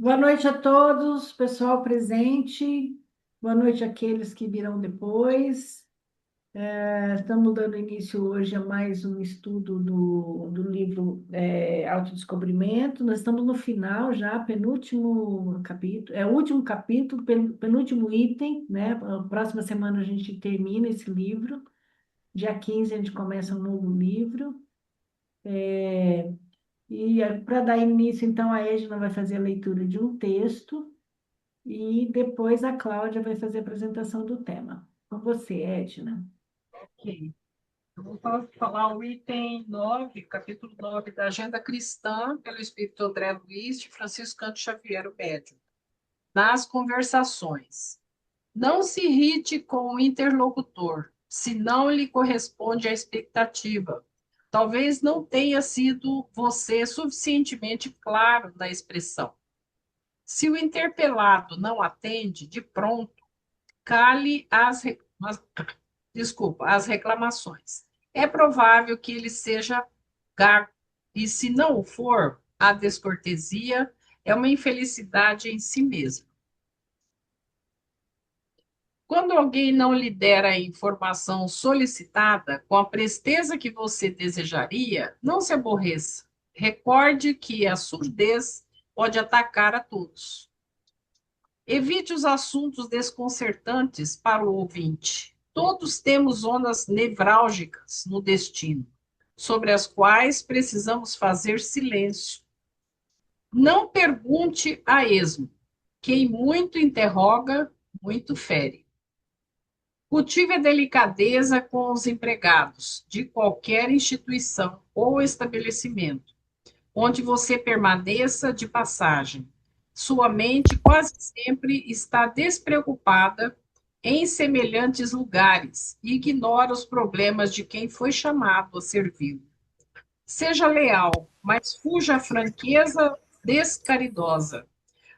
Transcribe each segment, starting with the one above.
Boa noite a todos, pessoal presente. Boa noite àqueles que virão depois. Estamos dando início hoje a mais um estudo do livro Autodescobrimento. Nós estamos no final já, penúltimo capítulo, é o último capítulo, penúltimo item, né? A próxima semana a gente termina esse livro. Dia 15 a gente começa um novo livro. E para dar início, então, a Edna vai fazer a leitura de um texto. E depois a Cláudia vai fazer a apresentação do tema. Com você, Edna. Ok. Eu vou falar o item 9, capítulo 9 da Agenda Cristã, pelo Espírito André Luiz de Francisco Canto Xavier, o médium. Nas conversações. Não se irrite com o interlocutor, se não lhe corresponde à expectativa. Talvez não tenha sido você suficientemente claro na expressão. Se o interpelado não atende de pronto, cale as reclamações. É provável que ele seja gago, e se não o for, a descortesia é uma infelicidade em si mesma. Quando alguém não lhe der a informação solicitada com a presteza que você desejaria, não se aborreça. Recorde que a surdez pode atacar a todos. Evite os assuntos desconcertantes para o ouvinte. Todos temos zonas nevrálgicas no destino, sobre as quais precisamos fazer silêncio. Não pergunte a esmo. Quem muito interroga, muito fere. Cultive a delicadeza com os empregados de qualquer instituição ou estabelecimento, onde você permaneça de passagem. Sua mente quase sempre está despreocupada em semelhantes lugares e ignora os problemas de quem foi chamado a servi-lo. Seja leal, mas fuja a franqueza descaridosa,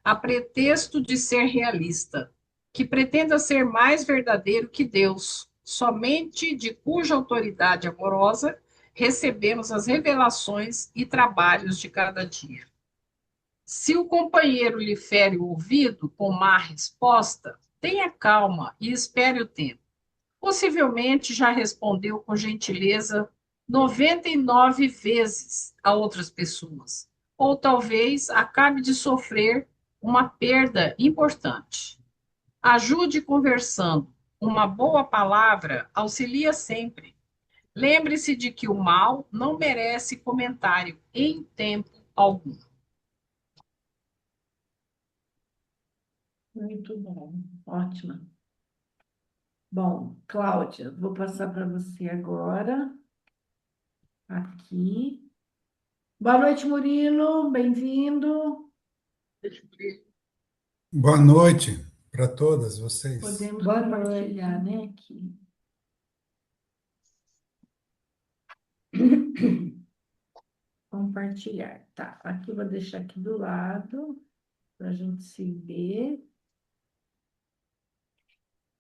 a pretexto de ser realista, que pretenda ser mais verdadeiro que Deus, somente de cuja autoridade amorosa recebemos as revelações e trabalhos de cada dia. Se o companheiro lhe fere o ouvido com má resposta, tenha calma e espere o tempo. Possivelmente já respondeu com gentileza 99 vezes a outras pessoas, ou talvez acabe de sofrer uma perda importante. Ajude conversando. Uma boa palavra auxilia sempre. Lembre-se de que o mal não merece comentário em tempo algum. Muito bom, ótima. Bom, Cláudia, vou passar para você agora, aqui. Boa noite, Murilo, bem-vindo. Boa noite para todas vocês. Podemos compartilhar, né, aqui. Compartilhar, tá. Aqui eu vou deixar aqui do lado, para a gente se ver,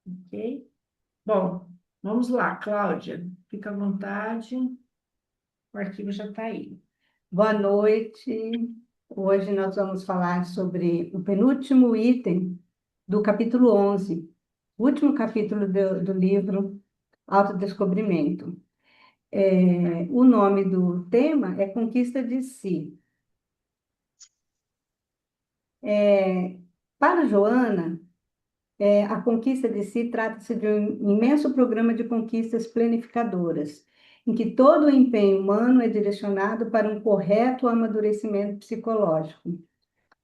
ok? Bom, vamos lá, Cláudia, fica à vontade, o arquivo já está aí. Boa noite. Hoje nós vamos falar sobre o penúltimo item do capítulo 11, o último capítulo do livro Autodescobrimento. O nome do tema é Conquista de Si. Para Joana, a conquista de si trata-se de um imenso programa de conquistas planificadoras, em que todo o empenho humano é direcionado para um correto amadurecimento psicológico,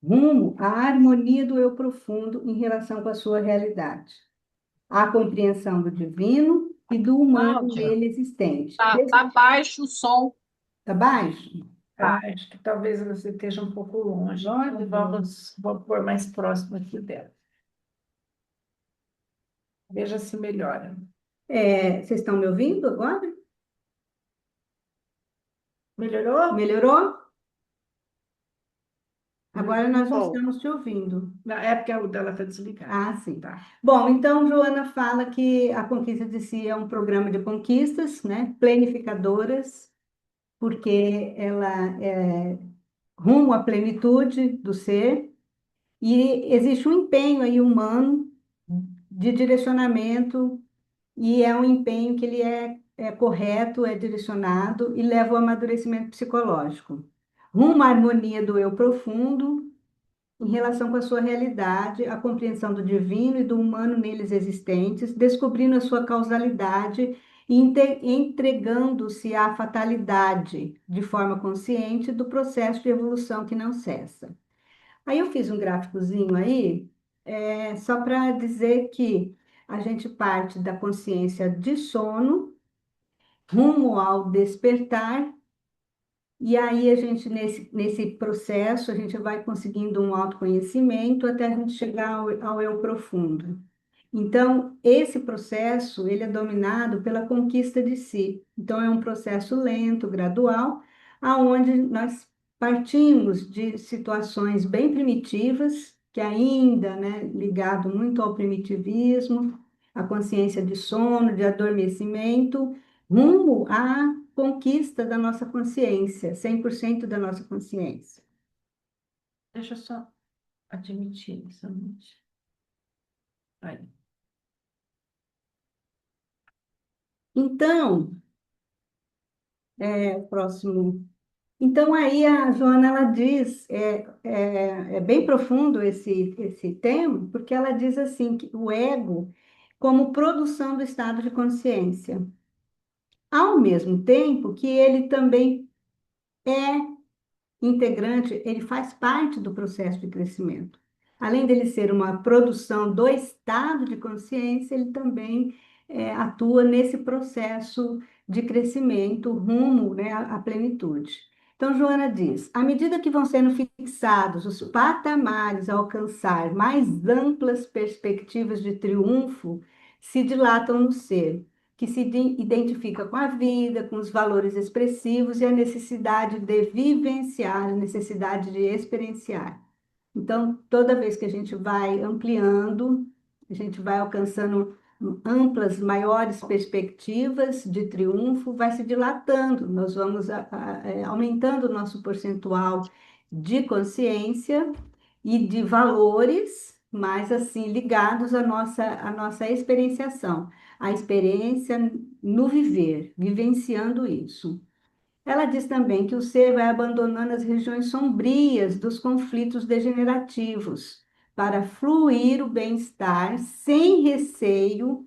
rumo à harmonia do eu profundo em relação com a sua realidade, à compreensão do divino e do humano Cláudia, nele existente. tá baixo o som. Está baixo? Acho que talvez você esteja um pouco longe. Longe? Vamos pôr mais próximo aqui dela. Veja se melhora. Vocês estão me ouvindo agora? Melhorou? Melhorou? Agora nós não Bom, estamos te ouvindo. na época o dela está desligado. Ah, sim. Tá. Bom, então Joana fala que a conquista de si é um programa de conquistas, né, planificadoras, porque ela é rumo à plenitude do ser E existe um empenho aí humano de direcionamento, e é um empenho que ele é correto, é direcionado e leva ao amadurecimento psicológico, rumo à harmonia do eu profundo, em relação com a sua realidade, a compreensão do divino e do humano neles existentes, descobrindo a sua causalidade e entregando-se à fatalidade de forma consciente do processo de evolução que não cessa. Aí eu fiz um gráficozinho aí, só para dizer que a gente parte da consciência de sono rumo ao despertar, e aí a gente, nesse processo, a gente vai conseguindo um autoconhecimento até a gente chegar ao eu profundo. Então, esse processo, ele é dominado pela conquista de si. Então, é um processo lento, gradual, aonde nós partimos de situações bem primitivas, que ainda, né, ligado muito ao primitivismo, à consciência de sono, de adormecimento, rumo à conquista da nossa consciência, 100% da nossa consciência. Deixa eu só admitir isso. Aí. Então, próximo. Então, aí a Joana, ela diz, é bem profundo esse tema, porque ela diz assim, que o ego como produção do estado de consciência, ao mesmo tempo que ele também é integrante, ele faz parte do processo de crescimento. Além dele ser uma produção do estado de consciência, ele também atua nesse processo de crescimento rumo, né, à plenitude. Então, Joana diz: à medida que vão sendo fixados os patamares a alcançar mais amplas perspectivas de triunfo, se dilatam no ser que se identifica com a vida, com os valores expressivos e a necessidade de vivenciar, a necessidade de experienciar. Então, toda vez que a gente vai ampliando, a gente vai alcançando amplas, maiores perspectivas de triunfo, vai se dilatando, nós vamos aumentando o nosso percentual de consciência e de valores, mas assim, ligados à nossa experienciação, à experiência no viver, vivenciando isso. Ela diz também que o ser vai abandonando as regiões sombrias dos conflitos degenerativos para fluir o bem-estar sem receio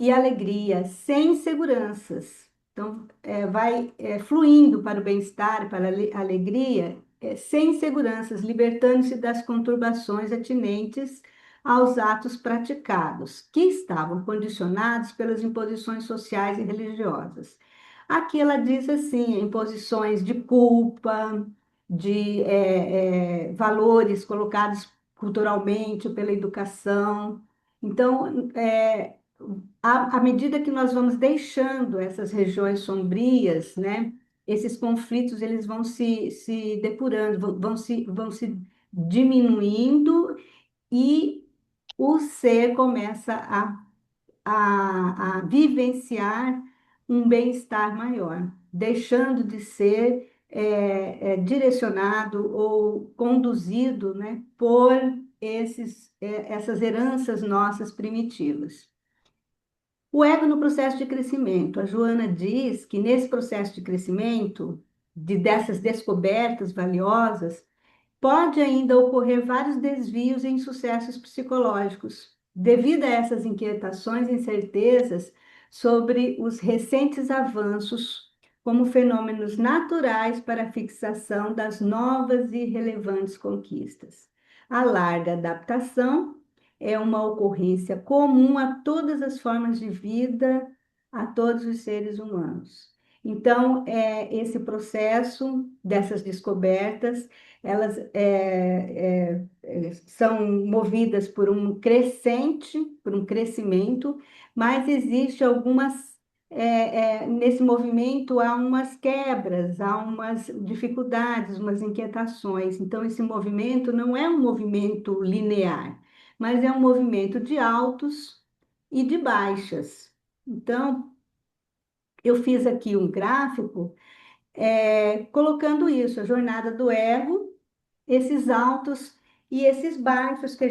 e alegria, sem inseguranças. Então, vai fluindo para o bem-estar, para a alegria, sem inseguranças, libertando-se das conturbações atinentes aos atos praticados, que estavam condicionados pelas imposições sociais e religiosas. Aqui ela diz assim, imposições de culpa, de valores colocados culturalmente pela educação. Então, à medida que nós vamos deixando essas regiões sombrias, né, esses conflitos eles vão se depurando, vão se diminuindo e o ser começa a vivenciar um bem-estar maior, deixando de ser direcionado ou conduzido, né, por essas heranças nossas primitivas. O ego no processo de crescimento. A Joana diz que nesse processo de crescimento, dessas descobertas valiosas, pode ainda ocorrer vários desvios e insucessos psicológicos, devido a essas inquietações e incertezas sobre os recentes avanços como fenômenos naturais para a fixação das novas e relevantes conquistas. A larga adaptação é uma ocorrência comum a todas as formas de vida, a todos os seres humanos. Então, esse processo dessas descobertas, elas são movidas por um crescente, por um crescimento, mas existe nesse movimento há umas quebras, há umas dificuldades, umas inquietações. Então, esse movimento não é um movimento linear, mas é um movimento de altos e de baixas. Então, eu fiz aqui um gráfico colocando isso, a jornada do ego, esses altos e esses baixos que a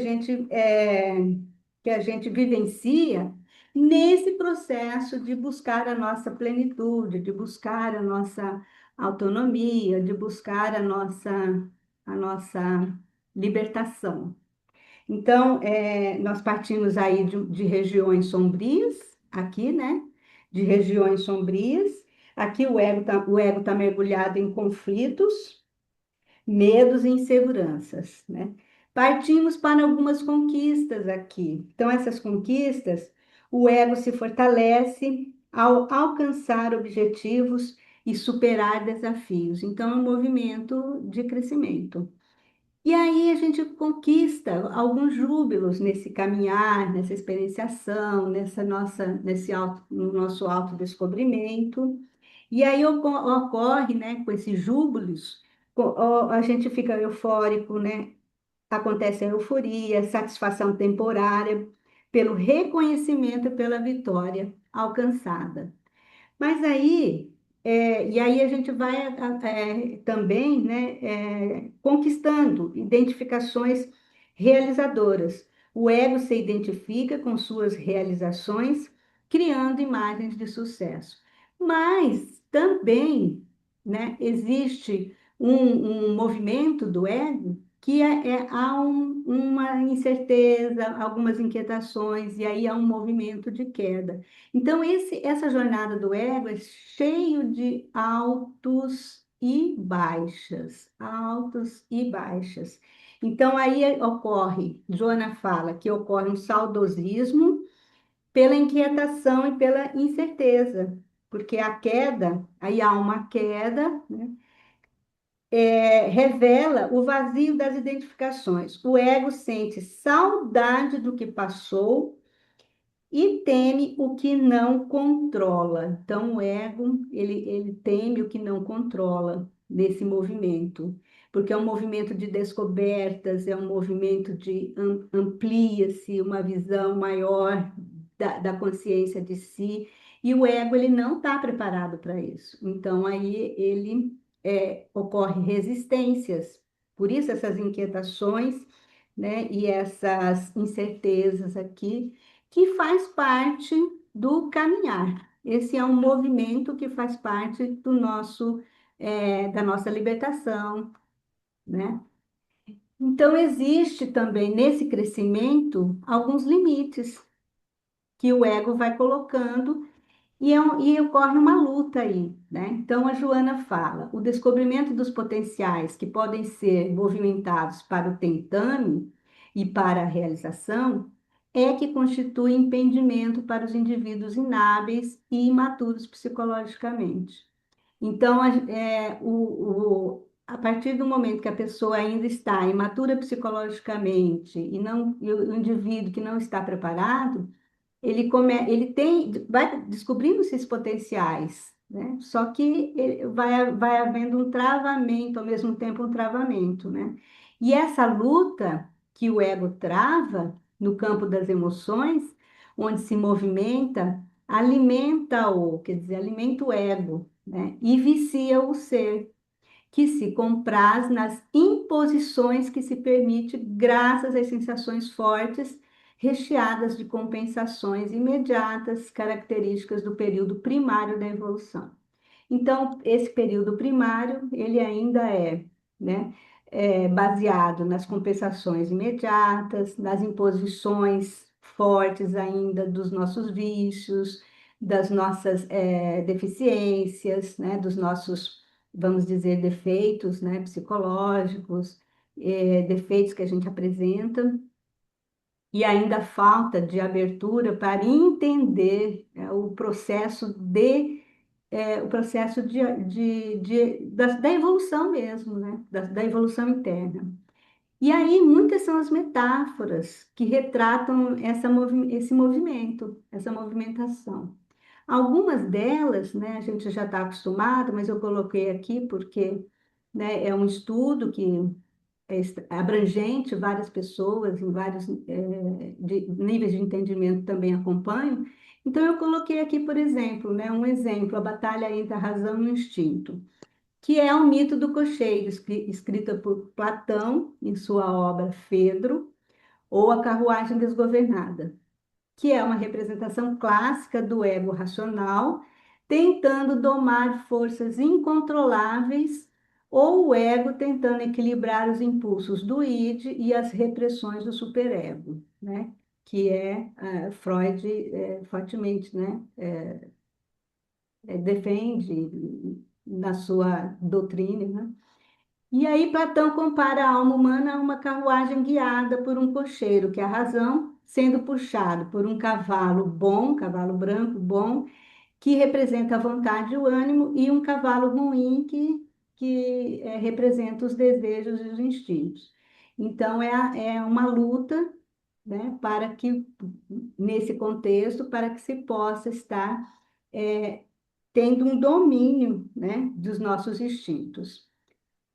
gente vivencia nesse processo de buscar a nossa plenitude, de buscar a nossa autonomia, de buscar a nossa libertação. Então, nós partimos aí de regiões sombrias, aqui, né? De regiões sombrias. Aqui o ego tá mergulhado em conflitos, medos e inseguranças, né? Partimos para algumas conquistas aqui. Então, essas conquistas, o ego se fortalece ao alcançar objetivos e superar desafios. Então, é um movimento de crescimento. E aí a gente conquista alguns júbilos nesse caminhar, nessa experienciação, no nosso autodescobrimento. E aí ocorre, né, com esses júbilos, a gente fica eufórico, né? Acontece a euforia, satisfação temporária pelo reconhecimento e pela vitória alcançada. Mas aí, e aí a gente vai também, né, conquistando identificações realizadoras. O ego se identifica com suas realizações, criando imagens de sucesso. Mas também, né, existe um movimento do ego que há uma incerteza, algumas inquietações, e aí há um movimento de queda. Então, essa jornada do ego é cheio de altos e baixas, altos e baixas. Então, aí ocorre, Joana fala que ocorre um saudosismo pela inquietação e pela incerteza, porque a queda, aí há uma queda, né, revela o vazio das identificações. O ego sente saudade do que passou e teme o que não controla. Então, o ego, ele teme o que não controla nesse movimento, porque é um movimento de descobertas, é um movimento de amplia-se uma visão maior da consciência de si, e o ego, ele não está preparado para isso. Então, aí ocorre resistências, por isso essas inquietações, né, e essas incertezas aqui, que faz parte do caminhar. Esse é um movimento que faz parte da nossa libertação, né? Então, existe também nesse crescimento alguns limites que o ego vai colocando e ocorre uma luta aí, né? Então, a Joana fala, o descobrimento dos potenciais que podem ser movimentados para o tentame e para a realização é que constitui impedimento para os indivíduos inábeis e imaturos psicologicamente. Então, a partir do momento que a pessoa ainda está imatura psicologicamente e o indivíduo que não está preparado, vai descobrindo esses potenciais, né? Só que vai havendo um travamento, ao mesmo tempo um travamento, né? E essa luta que o ego trava no campo das emoções, onde se movimenta, quer dizer, alimenta o ego, né? E vicia o ser, que se compraz nas imposições que se permite graças às sensações fortes, recheadas de compensações imediatas, características do período primário da evolução. Então, esse período primário, ele ainda né, baseado nas compensações imediatas, nas imposições fortes ainda dos nossos vícios, das nossas deficiências, né, dos nossos, vamos dizer, defeitos, né, psicológicos, defeitos que a gente apresenta, e ainda falta de abertura para entender o processo da evolução mesmo, né? Da evolução interna. E aí, muitas são as metáforas que retratam esse movimento, essa movimentação. Algumas delas, né, a gente já está acostumado, mas eu coloquei aqui porque, né, é um estudo que abrangente, várias pessoas em vários níveis de entendimento também acompanham. Então, eu coloquei aqui, por exemplo, né, um exemplo, a batalha entre a razão e o instinto, que é o mito do cocheiro, escrita por Platão em sua obra Fedro, ou A Carruagem Desgovernada, que é uma representação clássica do ego racional, tentando domar forças incontroláveis, ou o ego tentando equilibrar os impulsos do id e as repressões do superego, né? Que é Freud fortemente, né? Defende na sua doutrina, né? E aí Platão compara a alma humana a uma carruagem guiada por um cocheiro, que é a razão, sendo puxado por um cavalo bom, cavalo branco bom, que representa a vontade e o ânimo, e um cavalo ruim que representa os desejos e os instintos. Então, é uma luta, né, para que, nesse contexto, para que se possa estar tendo um domínio, né, dos nossos instintos.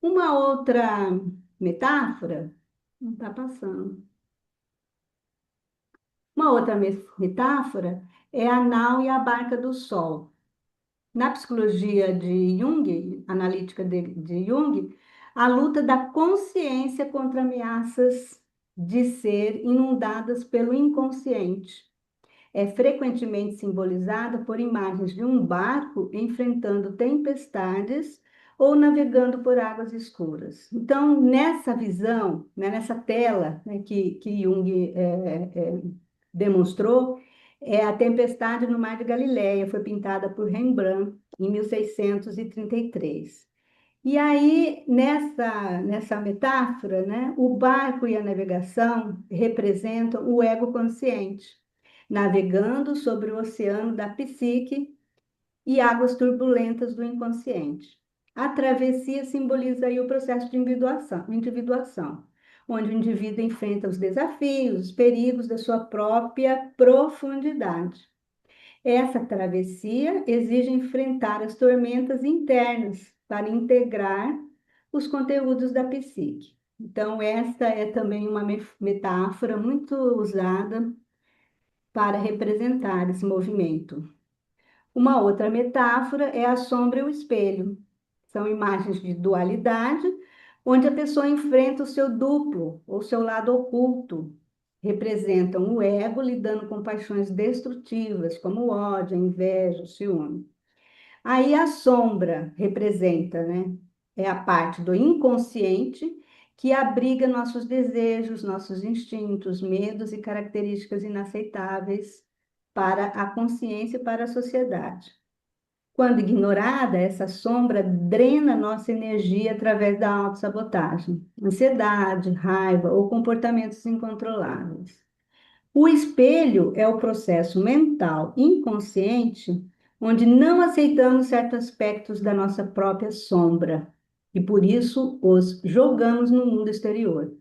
Uma outra metáfora, não está passando. Uma outra metáfora é a nau e a barca do sol. Na psicologia de Jung, analítica de Jung, a luta da consciência contra ameaças de ser inundadas pelo inconsciente é frequentemente simbolizada por imagens de um barco enfrentando tempestades ou navegando por águas escuras. Então, nessa visão, né, nessa tela, né, que Jung demonstrou, é a Tempestade no Mar de Galileia, foi pintada por Rembrandt em 1633. E aí, nessa metáfora, né, o barco e a navegação representam o ego consciente, navegando sobre o oceano da psique e águas turbulentas do inconsciente. A travessia simboliza aí o processo de individuação, onde o indivíduo enfrenta os desafios, os perigos da sua própria profundidade. Essa travessia exige enfrentar as tormentas internas para integrar os conteúdos da psique. Então, esta é também uma metáfora muito usada para representar esse movimento. Uma outra metáfora é a sombra e o espelho. São imagens de dualidade, onde a pessoa enfrenta o seu duplo, ou seu lado oculto. Representam o ego lidando com paixões destrutivas, como o ódio, a inveja, o ciúme. Aí a sombra representa, né? É a parte do inconsciente que abriga nossos desejos, nossos instintos, medos e características inaceitáveis para a consciência e para a sociedade. Quando ignorada, essa sombra drena nossa energia através da autossabotagem, ansiedade, raiva ou comportamentos incontroláveis. O espelho é o processo mental inconsciente onde não aceitamos certos aspectos da nossa própria sombra e por isso os jogamos no mundo exterior.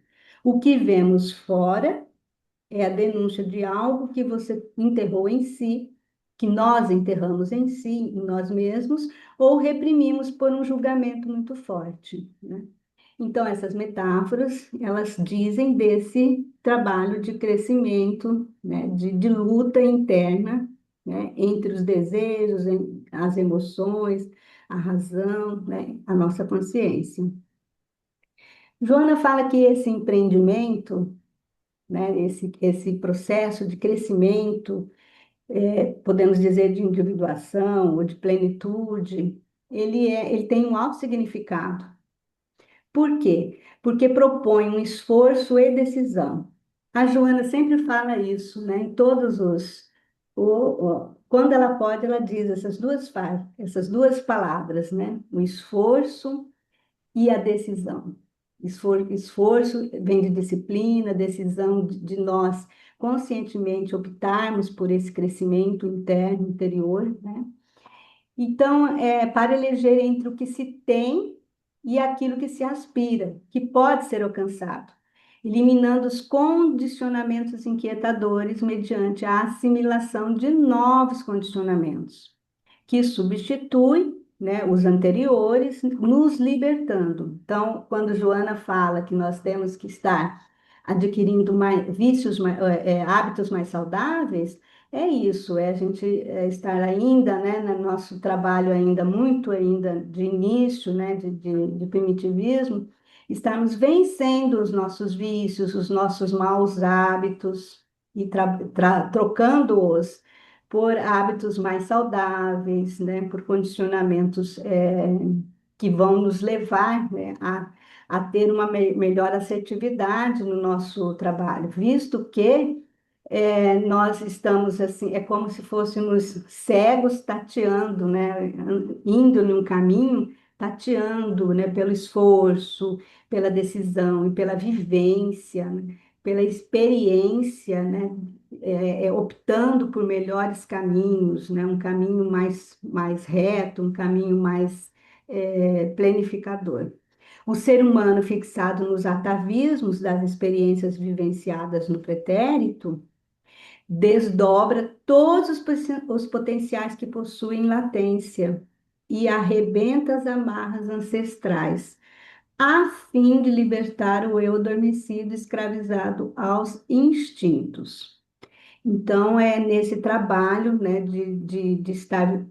O que vemos fora é a denúncia de algo que você enterrou em si, que nós enterramos em si, em nós mesmos, ou reprimimos por um julgamento muito forte, né? Então, essas metáforas, elas dizem desse trabalho de crescimento, né, de luta interna, né, entre os desejos, as emoções, a razão, né, a nossa consciência. Joana fala que esse empreendimento, né, esse processo de crescimento, podemos dizer de individuação ou de plenitude, ele tem um alto significado. Por quê? Porque propõe um esforço e decisão. A Joana sempre fala isso, né? Em todos os. Quando ela pode, ela diz essas duas palavras, né? O esforço e a decisão. Esforço vem de disciplina, decisão de nós conscientemente optarmos por esse crescimento interno, interior, né? Então, para eleger entre o que se tem e aquilo que se aspira, que pode ser alcançado, eliminando os condicionamentos inquietadores mediante a assimilação de novos condicionamentos, que substituem, né, os anteriores, nos libertando. Então, quando Joana fala que nós temos que estar adquirindo hábitos mais saudáveis, É isso, a gente estar ainda, né, no nosso trabalho ainda muito ainda de início, né, de primitivismo, estarmos vencendo os nossos vícios, os nossos maus hábitos e trocando-os por hábitos mais saudáveis, né, por condicionamentos que vão nos levar, né, a ter uma melhor assertividade no nosso trabalho, visto que nós estamos assim, é como se fôssemos cegos tateando, né? Indo num caminho, tateando, né? Pelo esforço, pela decisão e pela vivência, né? Pela experiência, né? Optando por melhores caminhos, né? Um caminho mais reto, um caminho mais planificador. O ser humano fixado nos atavismos das experiências vivenciadas no pretérito desdobra todos os potenciais que possui em latência e arrebenta as amarras ancestrais, a fim de libertar o eu adormecido, escravizado aos instintos. Então, é nesse trabalho, né, de estar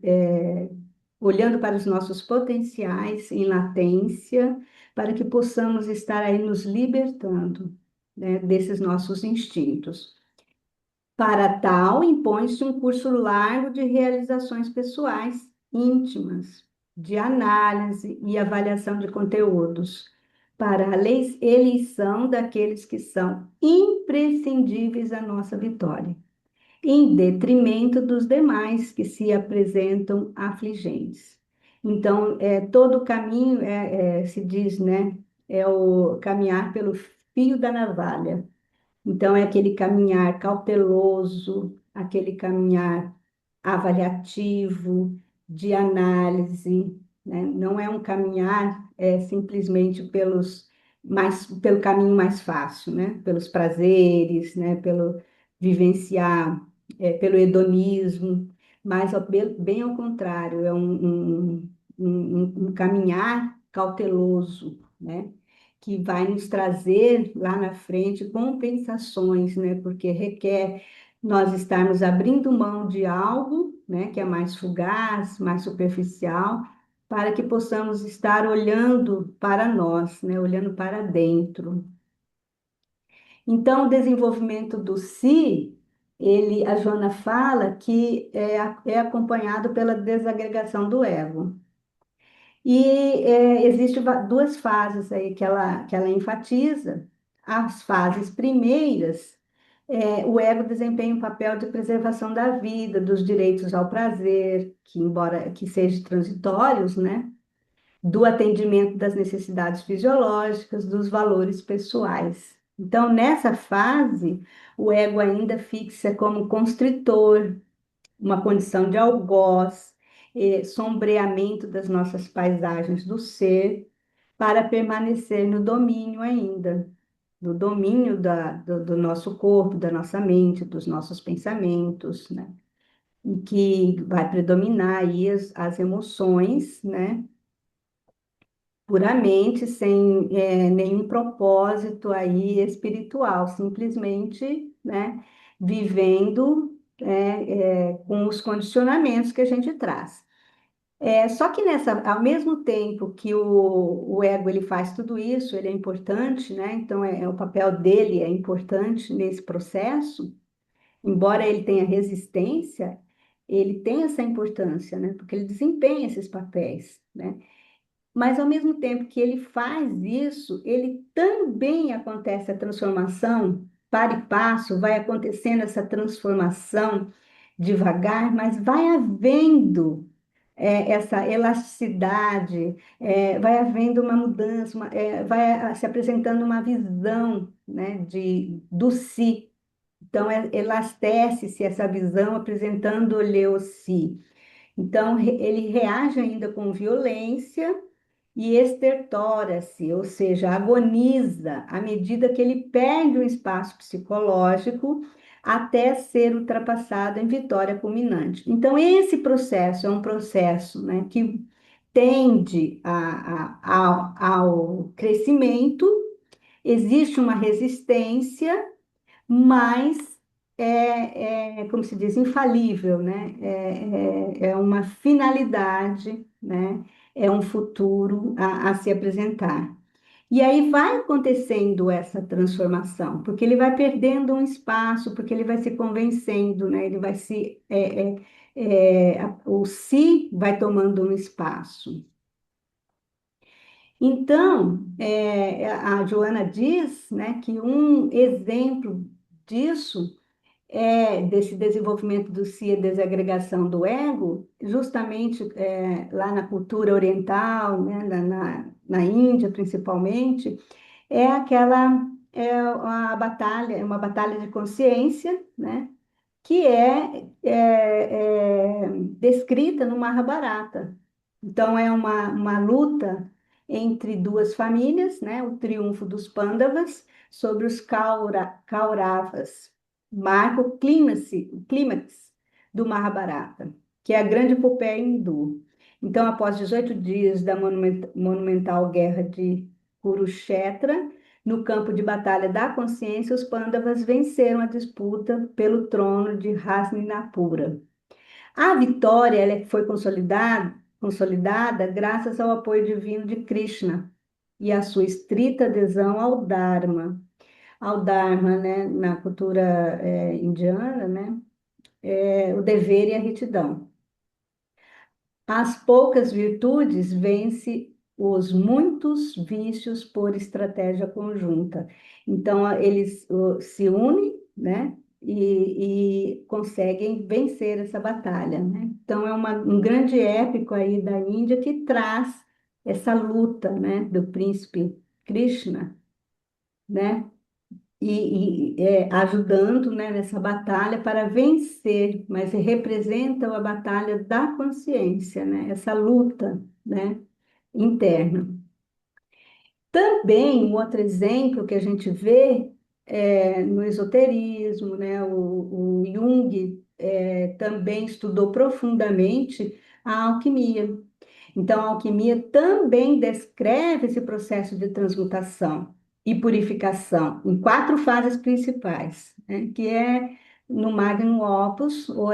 olhando para os nossos potenciais em latência, para que possamos estar aí nos libertando, né, desses nossos instintos. Para tal, impõe-se um curso largo de realizações pessoais, íntimas, de análise e avaliação de conteúdos, para a eleição daqueles que são imprescindíveis à nossa vitória, em detrimento dos demais que se apresentam afligentes. Então, todo o caminho, se diz, né, é o caminhar pelo fio da navalha. Então, é aquele caminhar cauteloso, aquele caminhar avaliativo, de análise, né? Não é um caminhar simplesmente pelo caminho mais fácil, né? Pelos prazeres, né? Pelo vivenciar, pelo hedonismo, mas bem ao contrário, é um caminhar cauteloso, né? Que vai nos trazer lá na frente compensações, né? Porque requer nós estarmos abrindo mão de algo, né? Que é mais fugaz, mais superficial, para que possamos estar olhando para nós, né? Olhando para dentro. Então, o desenvolvimento do si, a Joana fala que é acompanhado pela desagregação do ego. E existem duas fases aí que ela enfatiza. As fases primeiras, o ego desempenha um papel de preservação da vida, dos direitos ao prazer, que embora que sejam transitórios, né? Do atendimento das necessidades fisiológicas, dos valores pessoais. Então, nessa fase, o ego ainda fixa como constritor, uma condição de algoz, sombreamento das nossas paisagens do ser, para permanecer no domínio ainda, no domínio do nosso corpo, da nossa mente, dos nossos pensamentos, né? Em que vai predominar aí as emoções, né? Puramente, sem nenhum propósito aí espiritual, simplesmente, né? Vivendo com os condicionamentos que a gente traz. Só que ao mesmo tempo que o ego ele faz tudo isso, ele é importante, né? Então o papel dele é importante nesse processo, embora ele tenha resistência, ele tem essa importância, né? Porque ele desempenha esses papéis, né? Mas ao mesmo tempo que ele faz isso, ele também acontece a transformação, para e passo, vai acontecendo essa transformação devagar, mas vai havendo essa elasticidade, vai havendo uma mudança, vai se apresentando uma visão, né, do si. Então, elastece-se essa visão apresentando-lhe o si. Então, ele reage ainda com violência e estertora-se, ou seja, agoniza à medida que ele perde o espaço psicológico até ser ultrapassado em vitória culminante. Então, esse processo é um processo, né, que tende ao crescimento, existe uma resistência, mas como se diz, infalível, né? É uma finalidade, né? É um futuro a se apresentar. E aí vai acontecendo essa transformação, porque ele vai perdendo um espaço, porque ele vai se convencendo, né? Ele vai se, o si vai tomando um espaço. Então, a Joana diz, né, que um exemplo disso desse desenvolvimento do si, a desagregação do ego, justamente lá na cultura oriental, né, na Índia principalmente, a batalha, é uma batalha de consciência, né, que descrita no Mahabharata. Então, é uma luta entre duas famílias, né? O triunfo dos Pandavas sobre os Kauravas. Marca o clímax do Mahabharata, que é a grande epopeia hindu. Então, após 18 dias da monumental guerra de Kurukshetra, no campo de batalha da consciência, os Pandavas venceram a disputa pelo trono de Hastinapura. A vitória foi consolidada graças ao apoio divino de Krishna e à sua estrita adesão ao Dharma. Ao Dharma, né, na cultura indiana, né, o dever e a retidão. As poucas virtudes vence os muitos vícios por estratégia conjunta. Então, eles se unem, né? E conseguem vencer essa batalha, né? Então, é um grande épico aí da Índia que traz essa luta, né? Do príncipe Krishna, né? Ajudando, né, nessa batalha para vencer, mas representa a batalha da consciência, né, essa luta, né, interna. Também um outro exemplo que a gente vê no esoterismo, né, o Jung também estudou profundamente a alquimia. Então, a alquimia também descreve esse processo de transmutação e purificação em 4 fases principais, né? Que é no Magnum Opus, ou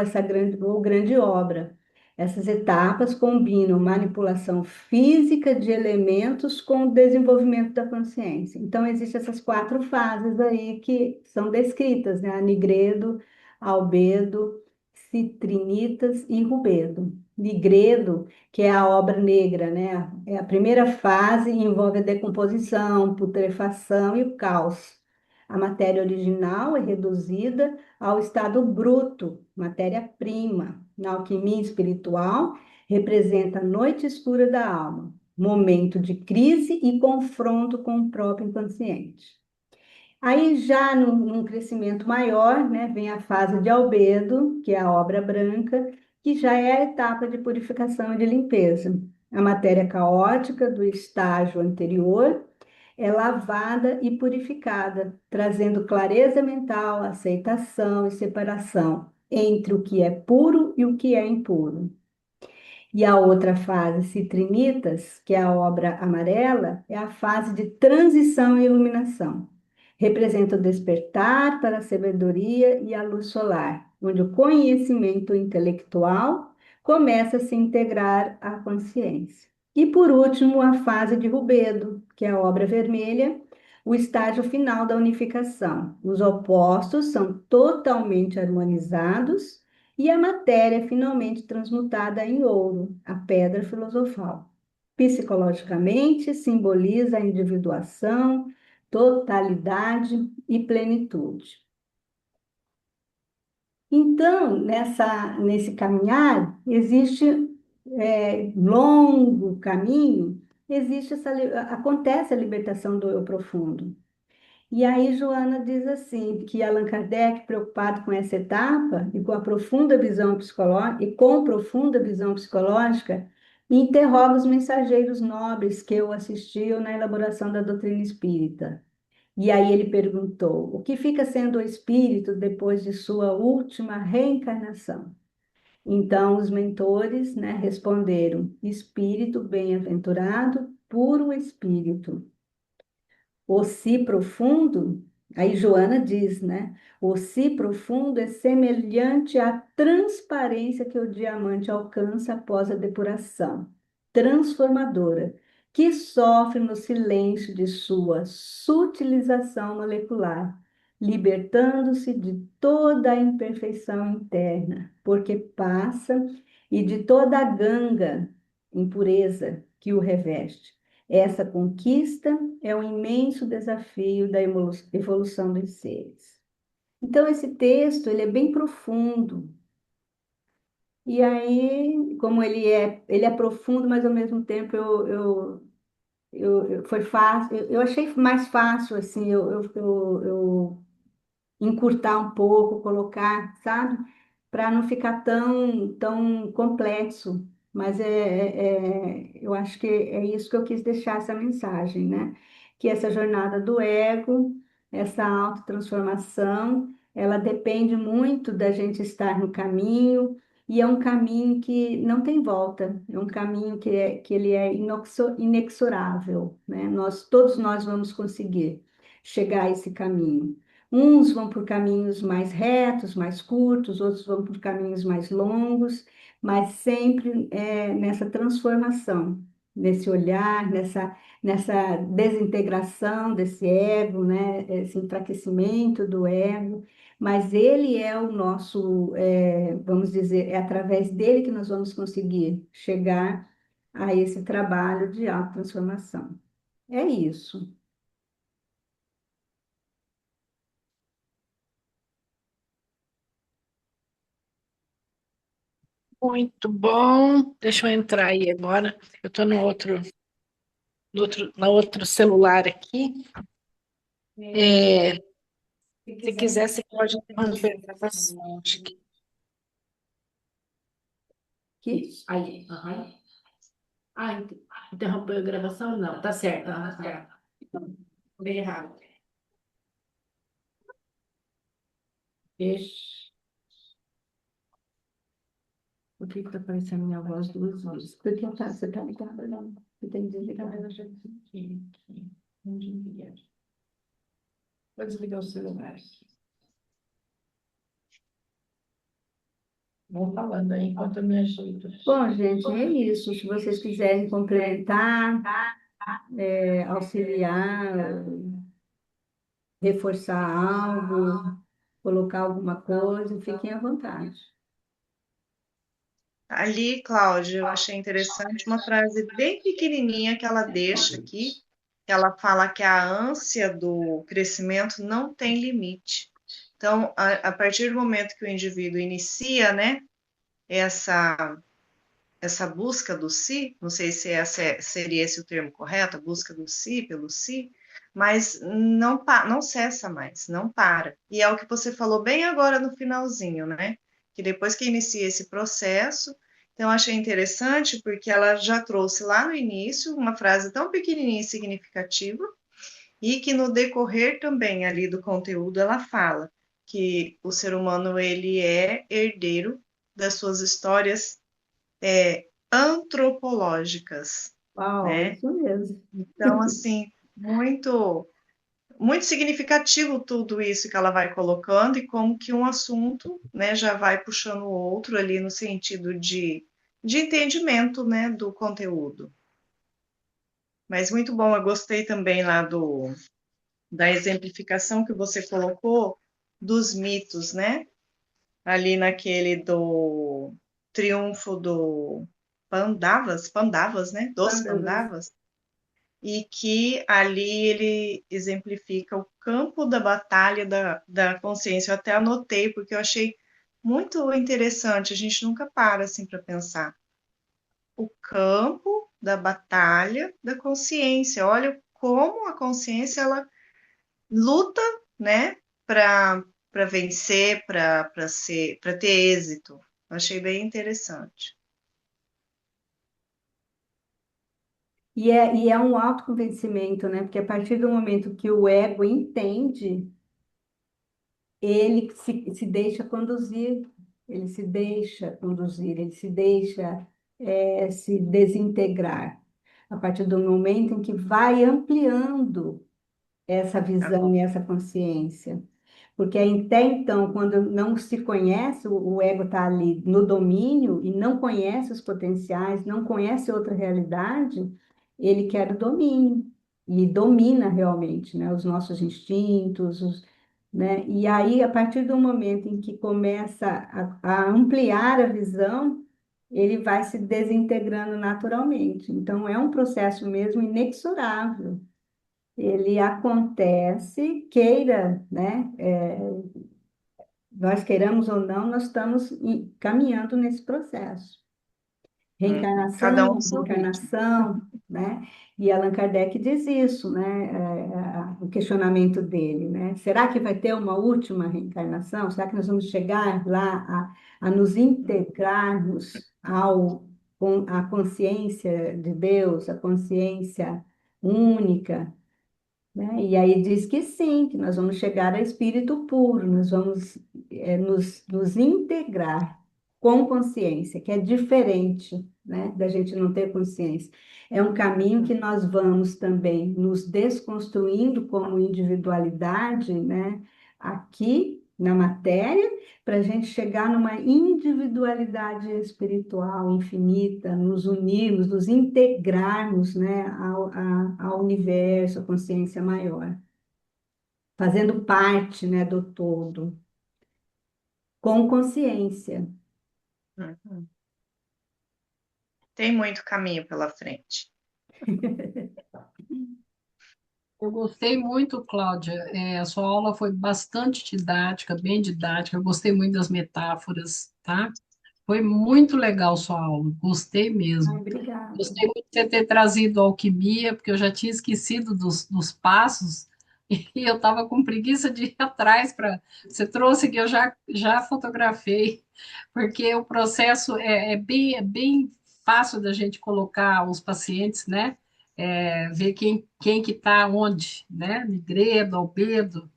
grande obra. Essas etapas combinam manipulação física de elementos com o desenvolvimento da consciência. Então, existem essas 4 fases aí que são descritas, né? Nigredo, Albedo, Citrinitas e Rubedo. Nigredo, que é a obra negra, né? É a primeira fase, envolve a decomposição, putrefação e o caos. A matéria original é reduzida ao estado bruto, matéria-prima. Na alquimia espiritual, representa a noite escura da alma, momento de crise e confronto com o próprio inconsciente. Aí, já num crescimento maior, né, vem a fase de albedo, que é a obra branca, que já é a etapa de purificação e de limpeza. A matéria caótica do estágio anterior é lavada e purificada, trazendo clareza mental, aceitação e separação entre o que é puro e o que é impuro. E a outra fase, Citrinitas, que é a obra amarela, é a fase de transição e iluminação. Representa o despertar para a sabedoria e a luz solar, onde o conhecimento intelectual começa a se integrar à consciência. E, por último, a fase de Rubedo, que é a obra vermelha, o estágio final da unificação. Os opostos são totalmente harmonizados e a matéria é finalmente transmutada em ouro, a pedra filosofal. Psicologicamente, simboliza a individuação, totalidade e plenitude. Então, nesse caminhar, existe longo caminho, acontece a libertação do eu profundo. E aí Joana diz assim, que Allan Kardec, preocupado com essa etapa e com a profunda visão psicológica, interroga os mensageiros nobres que o assistiam na elaboração da doutrina espírita. E aí ele perguntou: o que fica sendo o espírito depois de sua última reencarnação? Então os mentores, né, responderam: espírito bem-aventurado, puro espírito. O si profundo Aí Joana diz, né? O si profundo é semelhante à transparência que o diamante alcança após a depuração, transformadora, que sofre no silêncio de sua sutilização molecular, libertando-se de toda a imperfeição interna, porque passa, e de toda a ganga, impureza que o reveste. Essa conquista é um imenso desafio da evolução dos seres. Então, esse texto, ele é bem profundo. E aí, como ele é profundo, mas ao mesmo tempo foi fácil, eu achei mais fácil, assim, eu encurtar um pouco, colocar, sabe? Para não ficar tão complexo. Mas eu acho que é isso que eu quis deixar essa mensagem, né? Que essa jornada do ego, essa autotransformação, ela depende muito da gente estar no caminho, e é um caminho que não tem volta, é um caminho que ele é inexorável, né? Todos nós vamos conseguir chegar a esse caminho. Uns vão por caminhos mais retos, mais curtos, outros vão por caminhos mais longos, mas sempre nessa transformação, nesse olhar, nessa desintegração desse ego, né? Esse enfraquecimento do ego. Mas ele é o nosso, vamos dizer, é através dele que nós vamos conseguir chegar a esse trabalho de autotransformação. É isso. Muito bom. Deixa eu entrar aí agora. Eu estou no outro celular aqui. Se quiser, você pode interromper a gravação. Aí, aham. Interrompeu a gravação? Não, tá certo. Tá. Bem errado. Deixa. Por que está aparecendo minha voz duas vezes? Porque você está ligado, não. Você tem que desligar. Vou desligar o celular. Vão falando aí enquanto eu me ajeito. Bom, gente, é isso. Se vocês quiserem complementar, auxiliar, reforçar algo, colocar alguma coisa, fiquem à vontade. Ali, Cláudia, eu achei interessante uma frase bem pequenininha que ela deixa aqui, que ela fala que a ânsia do crescimento não tem limite. Então, a partir do momento que o indivíduo inicia, né, essa busca do si, não sei se seria esse o termo correto, a busca do si pelo si, mas não cessa mais, não para. E é o que você falou bem agora no finalzinho, né? Que depois que inicia esse processo, então eu achei interessante porque ela já trouxe lá no início uma frase tão pequenininha e significativa, e que no decorrer também ali do conteúdo ela fala que o ser humano ele é herdeiro das suas histórias antropológicas, Uau, né? isso mesmo. Então, assim, muito significativo tudo isso que ela vai colocando e como que um assunto, né, já vai puxando o outro ali no sentido de entendimento, né, do conteúdo. Mas muito bom, eu gostei também lá da exemplificação que você colocou dos mitos, né? Ali naquele do triunfo do Pandavas, né? Dos Pandavas, e que ali ele exemplifica o campo da batalha da consciência. Eu até anotei, porque eu achei muito interessante, a gente nunca para assim para pensar. O campo da batalha da consciência. Olha como a consciência ela luta, né, para vencer, para ter êxito. Eu achei bem interessante. E é um autoconvencimento, né? Porque a partir do momento que o ego entende, ele se deixa conduzir, ele se deixa conduzir, ele se deixa se desintegrar. A partir do momento em que vai ampliando essa Tá bom. visão e essa consciência. Porque até então, quando não se conhece, o ego está ali no domínio e não conhece os potenciais, não conhece outra realidade, ele quer o domínio e domina realmente, né, os nossos instintos, né? E aí, a partir do momento em que começa a ampliar a visão, ele vai se desintegrando naturalmente. Então, é um processo mesmo inexorável. Ele acontece, queira, né? Nós queiramos ou não, nós estamos caminhando nesse processo. Uhum. Cada um no Reencarnação, seu ritmo. reencarnação, né? E Allan Kardec diz isso, né? O questionamento dele, né? Será que vai ter uma última reencarnação? Será que nós vamos chegar lá a nos integrarmos com a consciência de Deus, a consciência única? Né? E aí diz que sim, que nós vamos chegar a espírito puro, nós vamos nos integrar com consciência, que é diferente, né, da gente não ter consciência. É um caminho que nós vamos também nos desconstruindo como individualidade, né, aqui na matéria, para a gente chegar numa individualidade espiritual infinita, nos unirmos, nos integrarmos, né, ao universo, à consciência maior, fazendo parte, né, do todo, com consciência. Uhum. Tem muito caminho pela frente. Eu gostei muito, Cláudia. A sua aula foi bastante didática, bem didática. Eu gostei muito das metáforas, tá? Foi muito legal sua aula, gostei Ai, mesmo. obrigada. Gostei muito de você ter trazido a alquimia, porque eu já tinha esquecido dos passos e eu estava com preguiça de ir atrás para. Você trouxe que eu já fotografei, porque o processo é bem fácil da gente colocar os pacientes, né? Ver quem que está onde, né? Nigredo, albedo,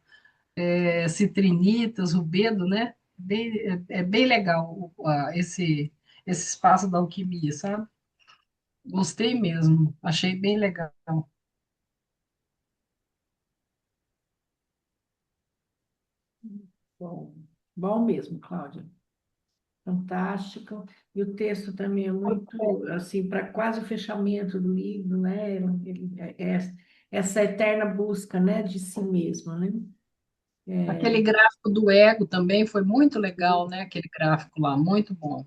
citrinitas, rubedo, né? É bem legal esse espaço da alquimia, sabe? Gostei mesmo, achei bem legal. Bom, bom mesmo, Cláudia. Fantástico. E o texto também é muito, assim, para quase o fechamento do livro, né? Essa eterna busca, né, de si mesmo, né? Aquele gráfico do ego também foi muito legal, né? Aquele gráfico lá, muito bom.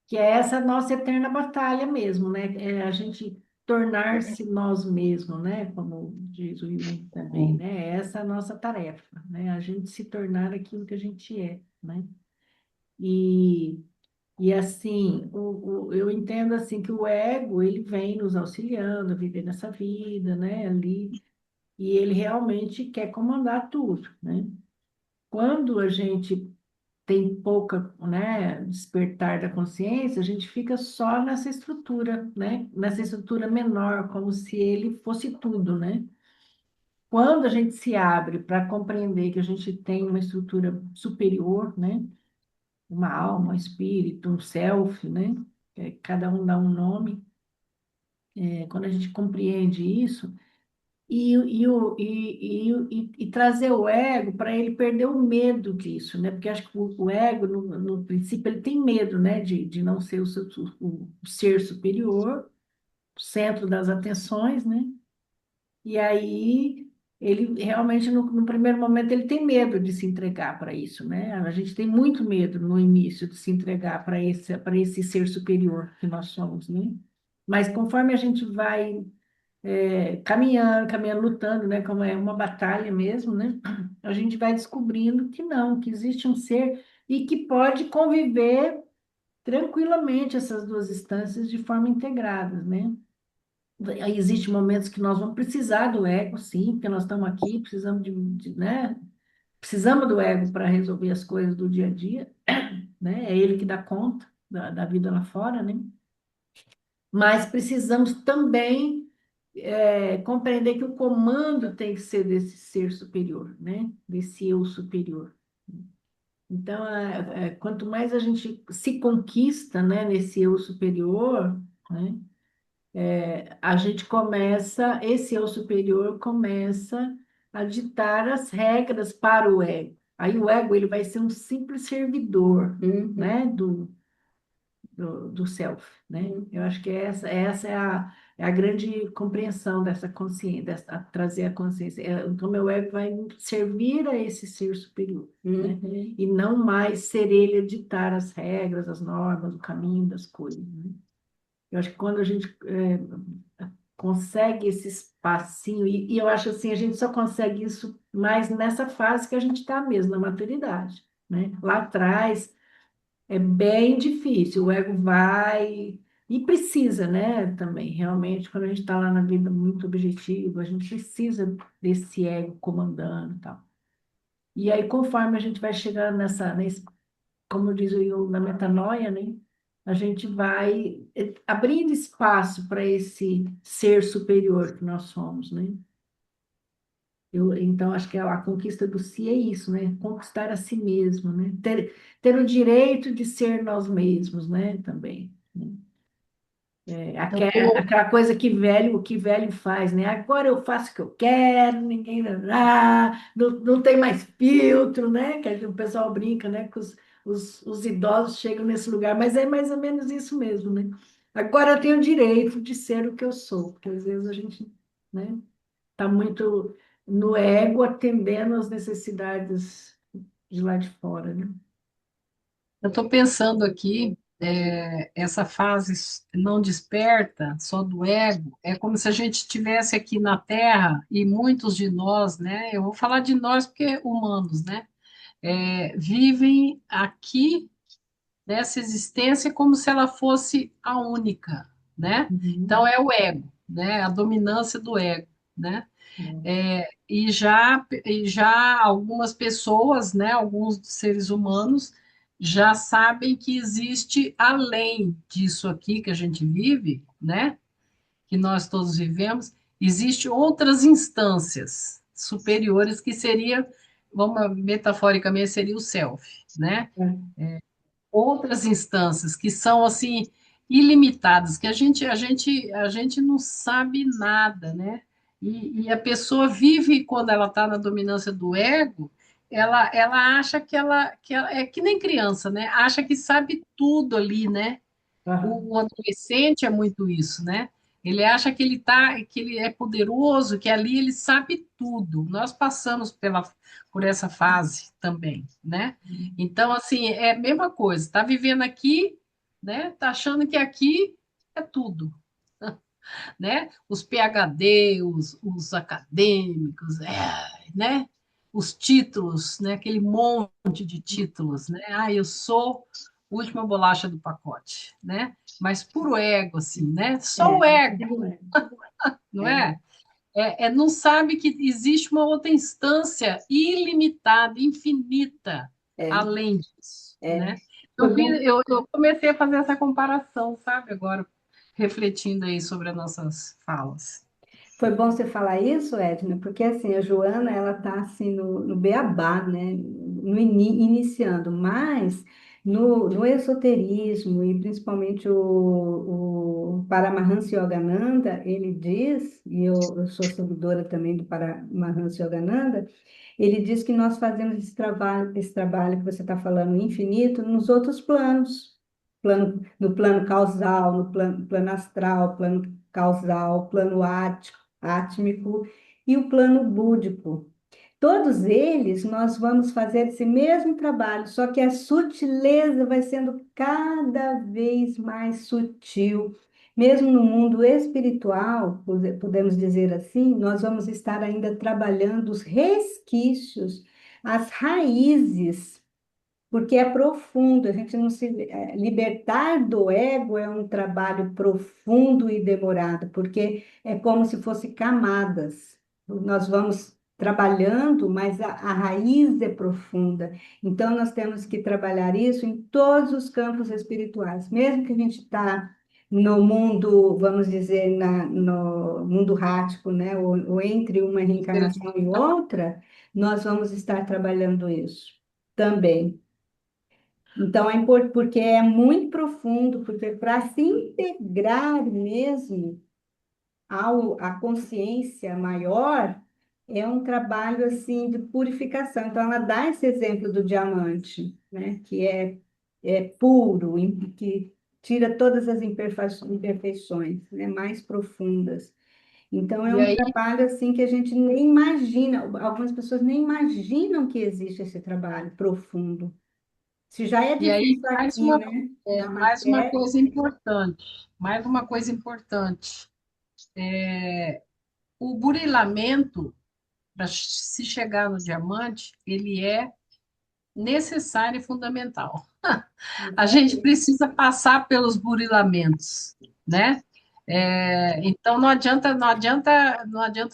Que é essa nossa eterna batalha mesmo, né? É a gente tornar-se nós mesmos, né? Como diz o Jung também, né? Essa é a nossa tarefa, né? A gente se tornar aquilo que a gente é, né? E, e assim, eu entendo assim que o ego, ele vem nos auxiliando a viver nessa vida, né? Ali, e ele realmente quer comandar tudo, né? Quando a gente tem pouca, né, despertar da consciência, a gente fica só nessa estrutura, né? Nessa estrutura menor, como se ele fosse tudo, né? Quando a gente se abre para compreender que a gente tem uma estrutura superior, né? Uma alma, um espírito, um self, né? Cada um dá um nome. Quando a gente compreende isso, e trazer o ego para ele perder o medo disso, né? Porque acho que o ego, no princípio, ele tem medo, né? De não ser o ser superior, o centro das atenções, né? E aí ele realmente, no primeiro momento, ele tem medo de se entregar para isso, né? A gente tem muito medo no início de se entregar para esse ser superior que nós somos, né? Mas conforme a gente vai caminhando, lutando, né? Como é uma batalha mesmo, né? A gente vai descobrindo que não, que existe um ser e que pode conviver tranquilamente essas duas instâncias de forma integrada, né? Aí existem momentos que nós vamos precisar do ego, sim, porque nós estamos aqui, precisamos né? Precisamos do ego para resolver as coisas do dia a dia, né? É ele que dá conta da vida lá fora, né? Mas precisamos também compreender que o comando tem que ser desse ser superior, né? Desse eu superior. Então, quanto mais a gente se conquista, né, nesse eu superior, né, A gente começa, esse eu superior começa a ditar as regras para o ego. Aí o ego ele vai ser um simples servidor, né, do self, né? Eu acho que essa é a grande compreensão dessa consciência, trazer a consciência. Então, meu ego vai servir a esse ser superior, né? E não mais ser ele a ditar as regras, as normas, o caminho das coisas, né? Eu acho que quando a gente consegue esse espacinho, e eu acho assim, a gente só consegue isso mais nessa fase que a gente está mesmo, na maturidade, né? Lá atrás é bem difícil, o ego vai e precisa, né? Também, realmente, quando a gente está lá na vida muito objetiva, a gente precisa desse ego comandando e tal. E aí, conforme a gente vai chegando como diz o Jung, na metanoia, né? A gente vai abrindo espaço para esse ser superior que nós somos, né? Então, acho que a conquista do si é isso, né? Conquistar a si mesmo, né? Ter o direito de ser nós mesmos, né? Também, né? Eu tô, Aquela coisa que velho faz, né? Agora eu faço o que eu quero, ninguém não tem mais filtro, né? Que o pessoal brinca, né? Que os idosos chegam nesse lugar, mas é mais ou menos isso mesmo, né? Agora eu tenho o direito de ser o que eu sou, porque às vezes a gente, né? Tá muito no ego atendendo às necessidades de lá de fora, né? eu tô pensando aqui, essa fase não desperta, só do ego, é como se a gente estivesse aqui na Terra e muitos de nós, né? Eu vou falar de nós porque humanos, né? Vivem aqui nessa existência como se ela fosse a única, né? Uhum. Então é o ego, né? A dominância do ego, né? É. E já algumas pessoas, né, alguns seres humanos, já sabem que existe além disso aqui que a gente vive, né, que nós todos vivemos, existe outras instâncias superiores que seria, vamos metaforicamente, seria o self, né? Outras instâncias que são assim ilimitadas, que a gente não sabe nada, né? E a pessoa vive quando ela está na dominância do ego, ela acha que ela é que nem criança, né? Acha que sabe tudo ali, né? Aham. O adolescente é muito isso, né? Ele acha que ele é poderoso, que ali ele sabe tudo. Nós passamos por essa fase também, né? Então, assim, é a mesma coisa. Está vivendo aqui, né? Está achando que aqui é tudo, né? Os PhD, os acadêmicos, né? Os títulos, né? Aquele monte de títulos, né? Ah, eu sou última bolacha do pacote, né? Mas puro ego, assim, né? Só É, o ego, Tudo bem. não é, é? Não sabe que existe uma outra instância ilimitada, infinita, é, além disso, é. né? Foi bom. Eu comecei a fazer essa comparação, sabe? Agora, refletindo aí sobre as nossas falas. Foi bom você falar isso, Edna, porque assim, a Joana, ela está assim no beabá, né? Iniciando, mas no esoterismo e principalmente o Paramahansa Yogananda, ele diz, e eu sou seguidora também do Paramahansa Yogananda, ele diz que nós fazemos esse trabalho que você está falando, infinito, nos outros planos. No plano causal, no plano astral, plano causal, plano ático, átmico e o plano búdico. Todos eles nós vamos fazer esse mesmo trabalho, só que a sutileza vai sendo cada vez mais sutil. Mesmo no mundo espiritual, podemos dizer assim, nós vamos estar ainda trabalhando os resquícios, as raízes porque é profundo, a gente não se libertar do ego é um trabalho profundo e demorado, porque é como se fosse camadas. Nós vamos trabalhando, mas a raiz é profunda. Então nós temos que trabalhar isso em todos os campos espirituais, mesmo que a gente está no mundo, vamos dizer, no mundo rático, né? Ou entre uma reencarnação e outra, nós vamos estar trabalhando isso também. Então, porque é muito profundo, porque para se integrar mesmo à consciência maior, é um trabalho assim de purificação. Então, ela dá esse exemplo do diamante, né? Que é puro, que tira todas as imperfeições, né? Mais profundas. Então, é E um aí, trabalho assim que a gente nem imagina, algumas pessoas nem imaginam que existe esse trabalho profundo. Se já é e aí difícil aqui, né, na mais uma matéria, coisa importante, mais uma coisa importante. O burilamento, para se chegar no diamante, ele é necessário e fundamental. A isso gente aí. precisa passar pelos burilamentos, né? Então não adianta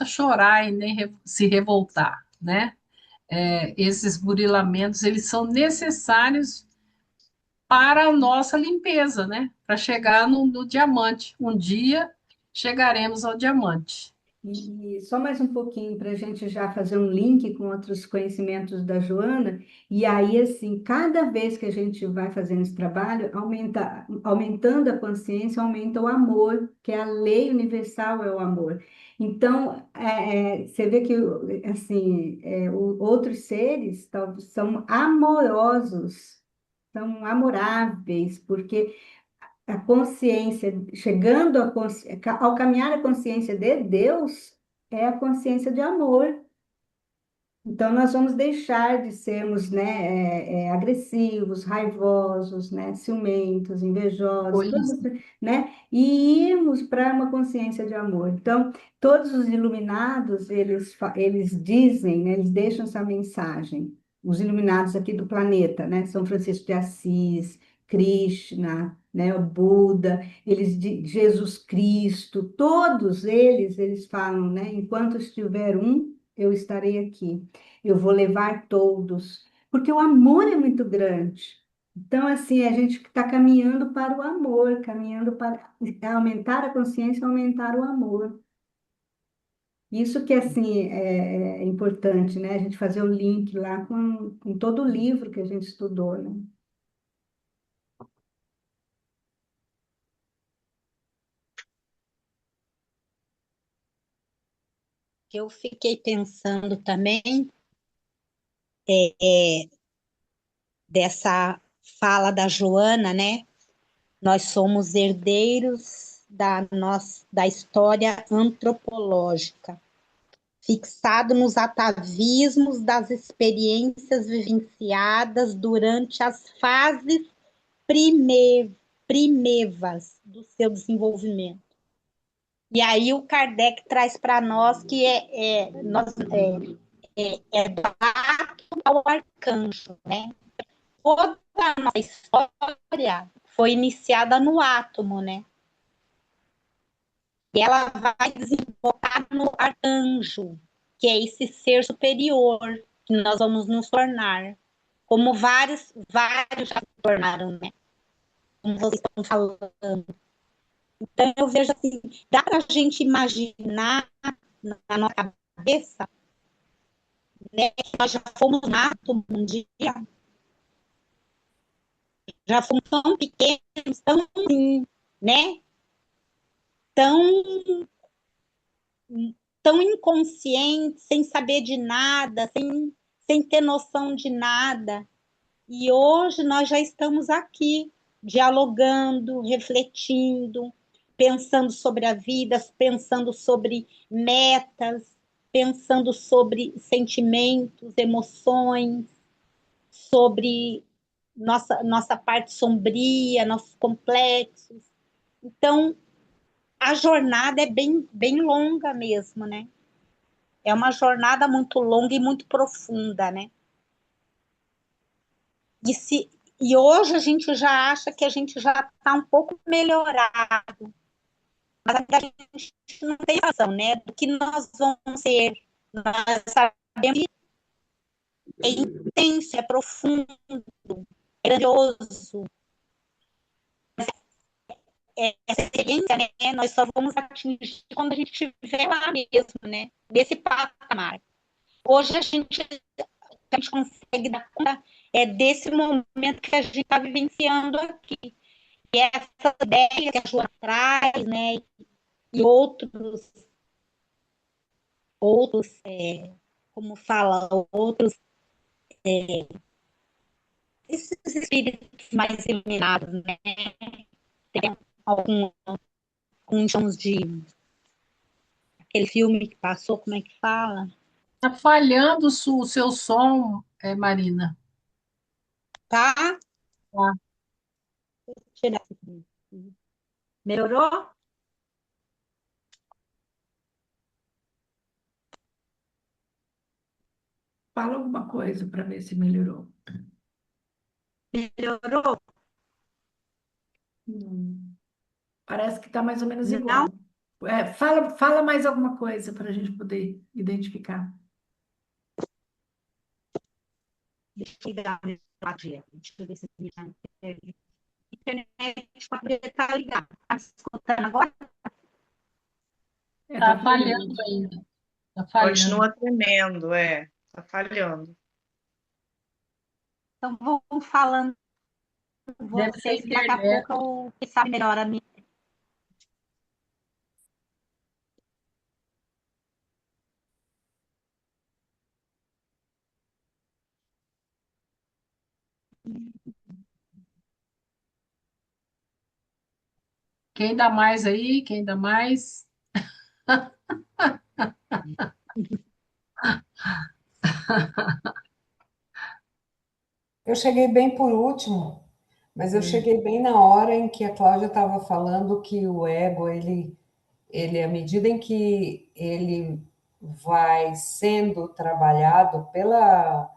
chorar e nem se revoltar, né? Esses burilamentos eles são necessários para a nossa limpeza, né? Para chegar no diamante. Um dia chegaremos ao diamante. E só mais um pouquinho para a gente já fazer um link com outros conhecimentos da Joana, e aí, assim, cada vez que a gente vai fazendo esse trabalho, aumentando a consciência, aumenta o amor, que é a lei universal é o amor. Então, você vê que, assim, outros seres são amorosos, são amoráveis, porque a consciência, chegando ao caminhar a consciência de Deus, é a consciência de amor. Então, nós vamos deixar de sermos, né, agressivos, raivosos, né, ciumentos, invejosos, todos, Egoísta. né, e irmos para uma consciência de amor. Então, todos os iluminados, eles dizem, né, eles deixam essa mensagem. Os iluminados aqui do planeta, né, São Francisco de Assis, Krishna, né, o Buda, Jesus Cristo, todos eles falam, né, enquanto estiver um, eu estarei aqui. Eu vou levar todos, porque o amor é muito grande. Então, assim, a gente está caminhando para o amor, caminhando para aumentar a consciência, aumentar o amor. Isso que, assim, é importante, né? A gente fazer o link lá com todo o livro que a gente estudou, né? Eu fiquei pensando também é, dessa fala da Joana, né? Nós somos herdeiros da história antropológica, fixado nos atavismos das experiências vivenciadas durante as fases primevas do seu desenvolvimento. E aí o Kardec traz para nós que é do ato ao arcanjo, né? Toda a nossa história foi iniciada no átomo, né? E ela vai desembocar no arcanjo, que é esse ser superior que nós vamos nos tornar, como vários já se tornaram, né? Como vocês estão falando. Então eu vejo assim, dá para a gente imaginar na nossa cabeça, né, que nós já fomos um átomo um dia, já fomos tão pequenos, tão assim, né? Tão, tão inconscientes, sem saber de nada, sem ter noção de nada. E hoje nós já estamos aqui, dialogando, refletindo, pensando sobre a vida, pensando sobre metas, pensando sobre sentimentos, emoções, sobre nossa parte sombria, nossos complexos. Então, a jornada é bem longa mesmo, né? É uma jornada muito longa e muito profunda, né? E hoje a gente já acha que a gente já está um pouco melhorado, mas a gente não tem razão, né? Do que nós vamos ser. Nós sabemos que é intenso, é profundo, é grandioso. Essa experiência, né, nós só vamos atingir quando a gente estiver lá mesmo, né? Nesse patamar. Hoje a gente consegue dar conta é desse momento que a gente está vivenciando aqui. E essa ideia que a Joana traz, né, e outros, como fala, outros, esses espíritos mais iluminados, né, tem alguns tons de aquele filme que passou, como é que fala? Tá falhando o seu som, Marina. Tá? Tá. Tirar aqui. Melhorou? Fala alguma coisa para ver se melhorou. Melhorou? Parece que está mais ou menos Não? igual. Fala mais alguma coisa para a gente poder identificar. Deixa eu ligar a energia. Deixa eu ver se a internet pode estar ligada. Está me escutando agora? Tá falhando ainda. Tá falhando. Continua tremendo, tá falhando. Então, vou falando Deve ser vocês que daqui a internet. pouco eu sabe melhor a minha. Quem dá mais aí? Quem dá mais? Eu cheguei bem por último, mas eu cheguei bem na hora em que a Cláudia estava falando que o ego, à medida em que ele vai sendo trabalhado pelas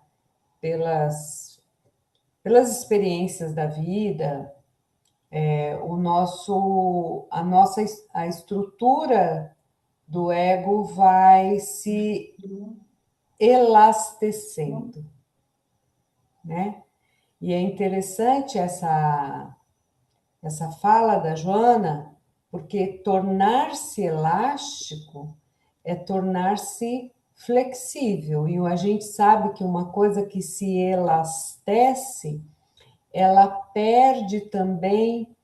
experiências da vida, a estrutura do ego vai se elastecendo, né? E é interessante essa fala da Joana, porque tornar-se elástico é tornar-se flexível. E a gente sabe que uma coisa que se elastece, ela perde também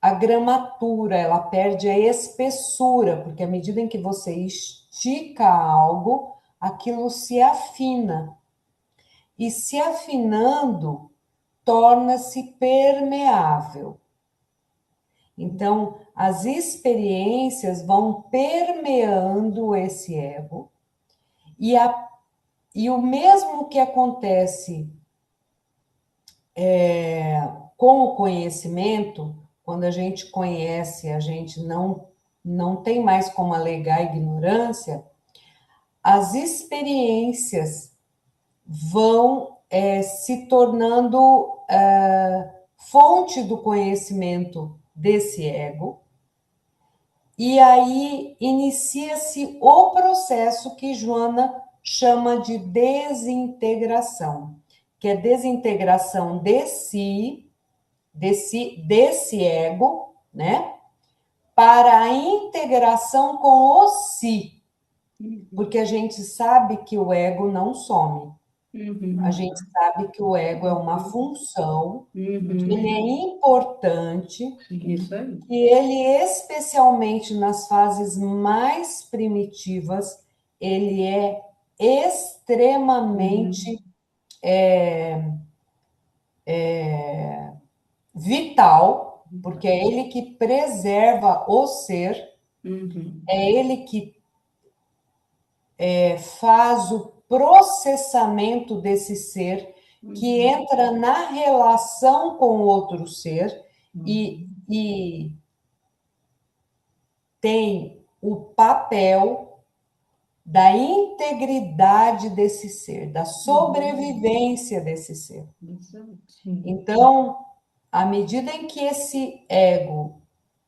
a gramatura, ela perde a espessura, porque à medida em que você estica algo, aquilo se afina. E se afinando, torna-se permeável. Então, as experiências vão permeando esse ego, e o mesmo que acontece com o conhecimento, quando a gente conhece, a gente não tem mais como alegar ignorância, as experiências vão se tornando fonte do conhecimento desse ego, e aí inicia-se o processo que Joana chama de desintegração, que é desintegração desse ego, né, para a integração com o si, porque a gente sabe que o ego não some. A gente sabe que o ego é uma função, que ele é importante, Isso aí. e ele, especialmente nas fases mais primitivas, ele é extremamente vital, porque é ele que preserva o ser, é ele que faz o processamento desse ser, que entra na relação com o outro ser e tem o papel da integridade desse ser, da sobrevivência desse ser. Então, à medida em que esse ego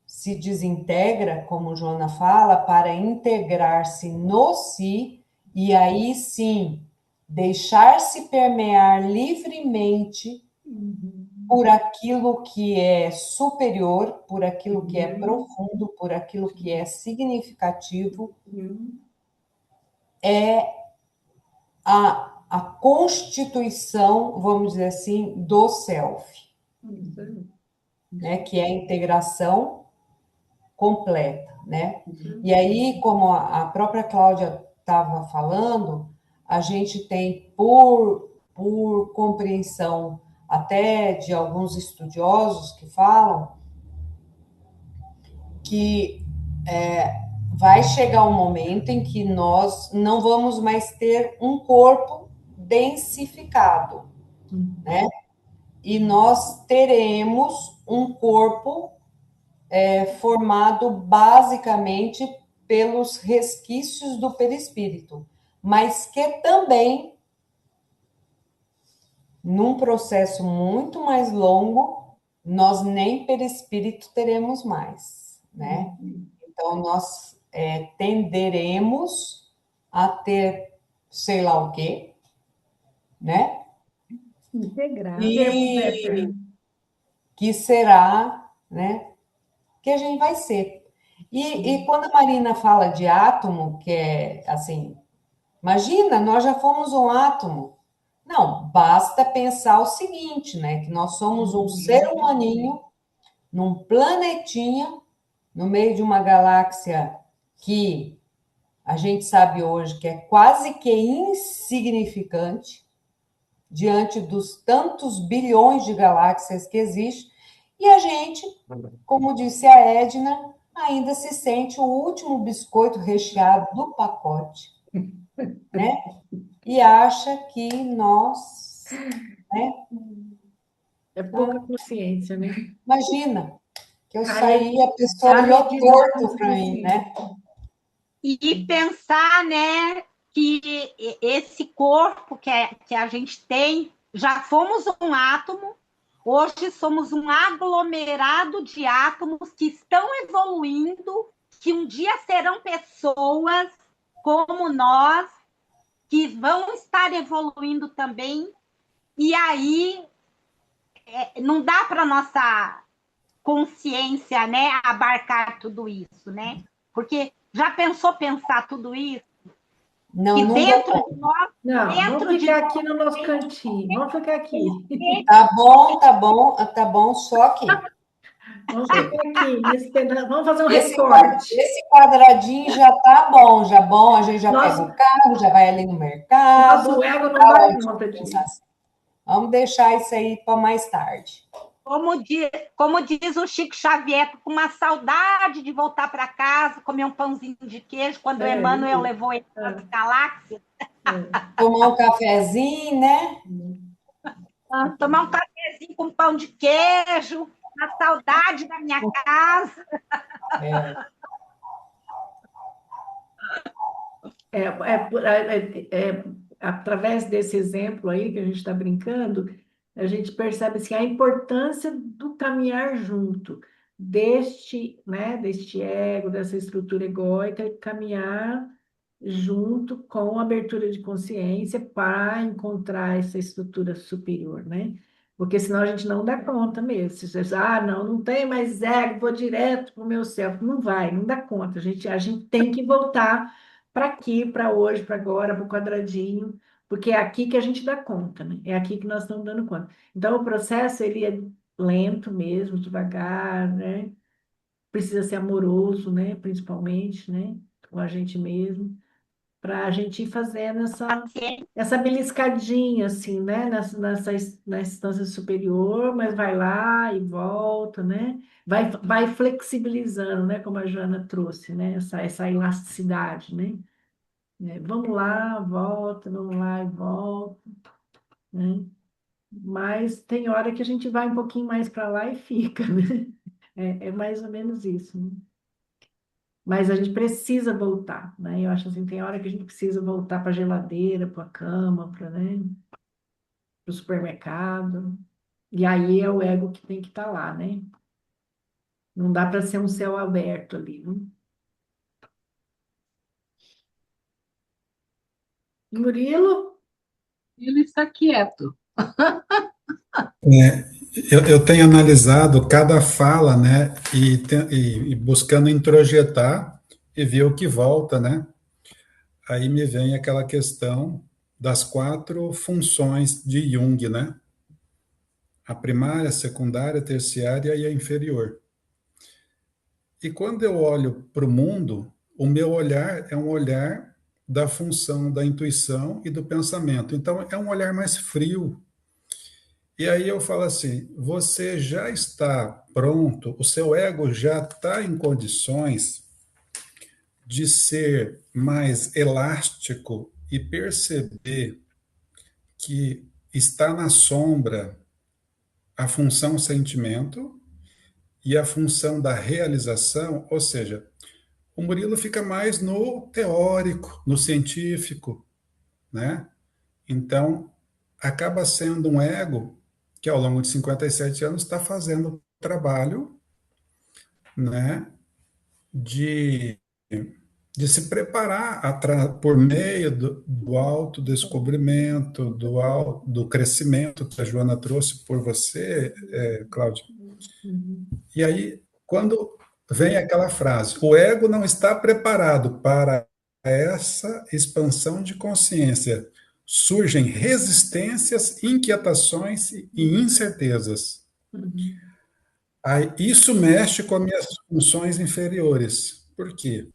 se desintegra, como Joana fala, para integrar-se no si, e aí sim deixar-se permear livremente por aquilo que é superior, por aquilo que é profundo, por aquilo que é significativo, a constituição, vamos dizer assim, do self, né? Que é a integração completa, né? E aí, como a própria Cláudia estava falando, a gente tem, por compreensão até de alguns estudiosos que falam, que vai chegar um momento em que nós não vamos mais ter um corpo densificado, né? E nós teremos um corpo formado basicamente pelos resquícios do perispírito, mas que também, num processo muito mais longo, nós nem perispírito teremos mais, né? Então, nós tenderemos a ter sei lá o quê, né? Integrar. E que será, né? Que a gente vai ser. E quando a Marina fala de átomo, que é assim, imagina, nós já fomos um átomo. Não, basta pensar o seguinte, né? Que nós somos um ser humaninho num planetinha no meio de uma galáxia que a gente sabe hoje que é quase que insignificante diante dos tantos bilhões de galáxias que existem, e a gente, como disse a Edna, ainda se sente o último biscoito recheado do pacote, né? E acha que nós, né? É pouca consciência, né? Imagina, que eu saí, a pessoa olhou torto para mim, né? E pensar, né, que esse corpo que a gente tem, já fomos um átomo, hoje somos um aglomerado de átomos que estão evoluindo, que um dia serão pessoas como nós, que vão estar evoluindo também, e aí não dá para nossa consciência, né, abarcar tudo isso, né? Porque já pensou pensar tudo isso? Não, e não dentro deu. de nós, Não, dentro vamos ficar de aqui no nosso cantinho. Vamos ficar aqui. Tá bom, tá bom, tá bom, só que Vamos ficar aqui. Nesse pedaço. Vamos fazer um recorte. esse quadradinho já tá bom, já bom, a gente já pega o carro, já vai ali no mercado. Nosso ego não Tá dá ótimo, conta disso. Vamos deixar isso aí para mais tarde. como diz o Chico Xavier, com uma saudade de voltar para casa, comer um pãozinho de queijo, quando o Emmanuel levou ele para as galáxias. Tomar um cafezinho, né? Tomar um cafezinho com pão de queijo, na saudade da minha casa. Através desse exemplo aí que a gente está brincando, a gente percebe assim, a importância do caminhar junto deste ego, dessa estrutura egóica, caminhar junto com a abertura de consciência para encontrar essa estrutura superior, né? Porque senão a gente não dá conta mesmo. Se você diz, não tem mais ego, vou direto para o meu self. Não vai, não dá conta. A gente tem que voltar para aqui, para hoje, para agora, para o quadradinho, porque é aqui que a gente dá conta, né? É aqui que nós estamos dando conta. Então, o processo, ele é lento mesmo, devagar, né? Precisa ser amoroso, né? Principalmente, né? Com a gente mesmo, para a gente ir fazendo essa beliscadinha, assim, né? Na instância superior, mas vai lá e volta, né? Vai flexibilizando, né? Como a Joana trouxe, né? Essa elasticidade, né? Vamos lá, volta, vamos lá e volta, né? Mas tem hora que a gente vai um pouquinho mais para lá e fica, né? É mais ou menos isso, né? Mas a gente precisa voltar, né? Eu acho assim, tem hora que a gente precisa voltar para a geladeira, para a cama, né? Para o supermercado. E aí é o ego que tem que estar lá, né? Não dá para ser um céu aberto ali, né? Murilo? Ele está quieto. Eu tenho analisado cada fala, né, e buscando introjetar e ver o que volta, né? Aí me vem aquela questão das 4 funções de Jung, né? A primária, a secundária, a terciária e a inferior. E quando eu olho para o mundo, o meu olhar é um olhar da função da intuição e do pensamento. Então, é um olhar mais frio. E aí eu falo assim: você já está pronto, o seu ego já está em condições de ser mais elástico e perceber que está na sombra a função sentimento e a função da realização, ou seja, o Murilo fica mais no teórico, no científico, né? Então, acaba sendo um ego que ao longo de 57 anos está fazendo o trabalho, né, de, de se preparar por meio do autodescobrimento, do crescimento que a Joana trouxe por você, Cláudia. E aí, quando vem aquela frase, o ego não está preparado para essa expansão de consciência, surgem resistências, inquietações e incertezas. Aí, isso mexe com as minhas funções inferiores. Por quê?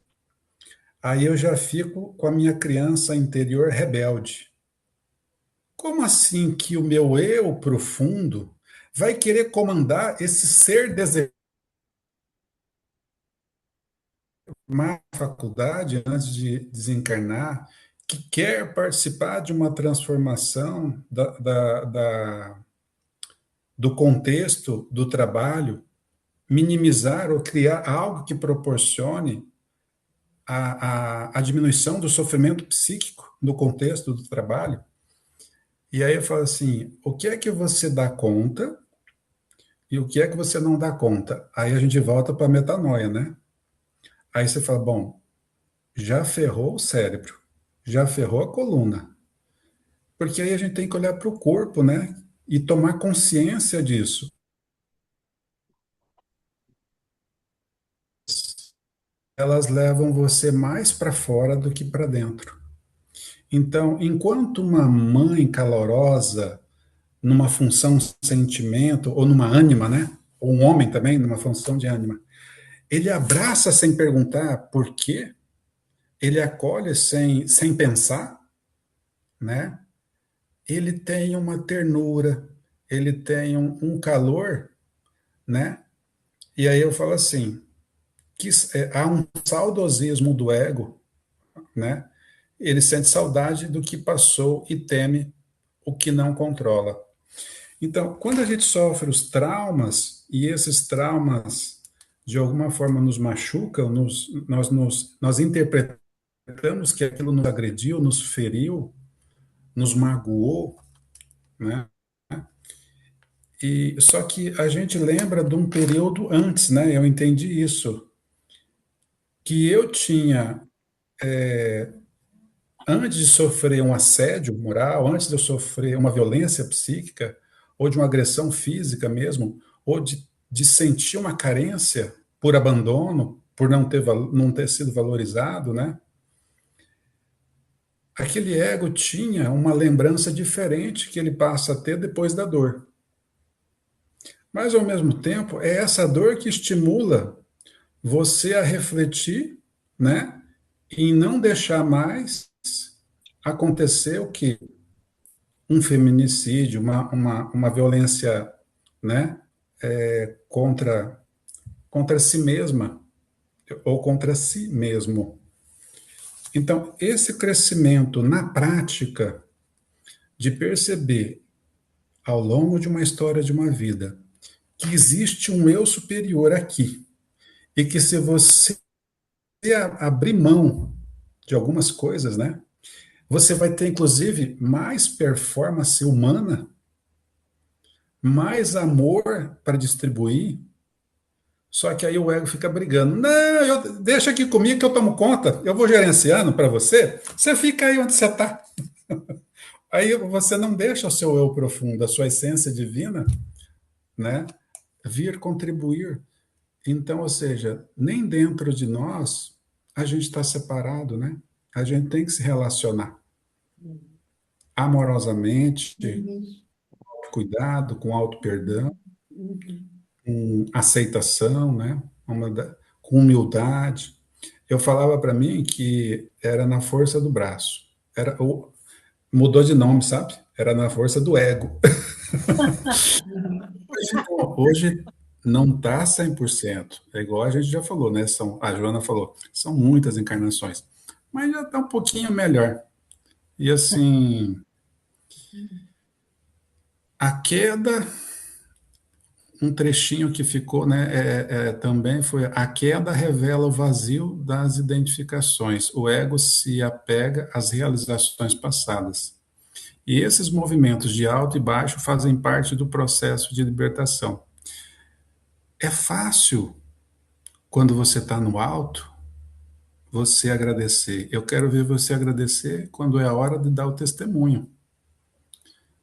Aí eu já fico com a minha criança interior rebelde. Como assim que o meu eu profundo vai querer comandar esse ser desejado? Uma faculdade antes de desencarnar, que quer participar de uma transformação do contexto do trabalho, minimizar ou criar algo que proporcione a diminuição do sofrimento psíquico no contexto do trabalho. E aí eu falo assim: o que é que você dá conta e o que é que você não dá conta? Aí a gente volta para a metanoia, né? Aí você fala: bom, já ferrou o cérebro, já ferrou a coluna. Porque aí a gente tem que olhar para o corpo, né? E tomar consciência disso. Elas levam você mais para fora do que para dentro. Então, enquanto uma mãe calorosa, numa função sentimento, ou numa ânima, né? Ou um homem também, numa função de ânima, ele abraça sem perguntar por quê, ele acolhe sem pensar, né? Ele tem uma ternura, ele tem um calor, né? E aí eu falo assim, que há um saudosismo do ego, né? Ele sente saudade do que passou e teme o que não controla. Então, quando a gente sofre os traumas, e esses traumas de alguma forma nos machucam, nós interpretamos que aquilo nos agrediu, nos feriu, nos magoou, né? E só que a gente lembra de um período antes, né? Eu entendi isso, que eu tinha, antes de sofrer um assédio moral, antes de eu sofrer uma violência psíquica, ou de uma agressão física mesmo, ou de sentir uma carência por abandono, por não ter sido valorizado, né? Aquele ego tinha uma lembrança diferente que ele passa a ter depois da dor. Mas, ao mesmo tempo, é essa dor que estimula você a refletir, né? E não deixar mais acontecer o que? Um feminicídio, uma violência, né? Contra si mesma ou contra si mesmo. Então, esse crescimento na prática de perceber ao longo de uma história de uma vida que existe um eu superior aqui e que se você abrir mão de algumas coisas, né, você vai ter inclusive mais performance humana, mais amor para distribuir. Só que aí o ego fica brigando. Não, deixa aqui comigo que eu tomo conta, eu vou gerenciando para você. Você fica aí onde você está. Aí você não deixa o seu eu profundo, a sua essência divina, né, vir contribuir. Então, ou seja, nem dentro de nós a gente está separado, né? A gente tem que se relacionar. amorosamente, Isso. com cuidado, com auto-perdão, Uhum. com aceitação, né? Com humildade. Eu falava para mim que era na força do braço. Mudou de nome, sabe? Era na força do ego. Hoje não está 100%. É igual a gente já falou, né? A Joana falou, são muitas encarnações. Mas já está um pouquinho melhor. E assim, a queda, um trechinho que ficou, né, também foi: a queda revela o vazio das identificações. O ego se apega às realizações passadas. E esses movimentos de alto e baixo fazem parte do processo de libertação. É fácil, quando você está no alto, você agradecer. Eu quero ver você agradecer quando é a hora de dar o testemunho.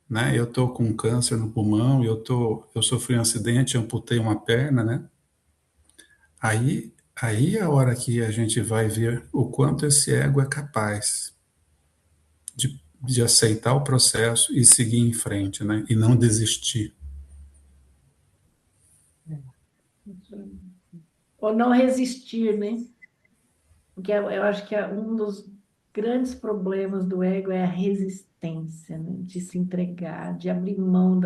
Né? Eu estou com câncer no pulmão, eu sofri um acidente, amputei uma perna, né? Aí é a hora que a gente vai ver o quanto esse ego é capaz de aceitar o processo e seguir em frente, né? E não desistir. Ou não resistir, né? Porque eu acho que um dos grandes problemas do ego é a resistência, né? De se entregar, de abrir mão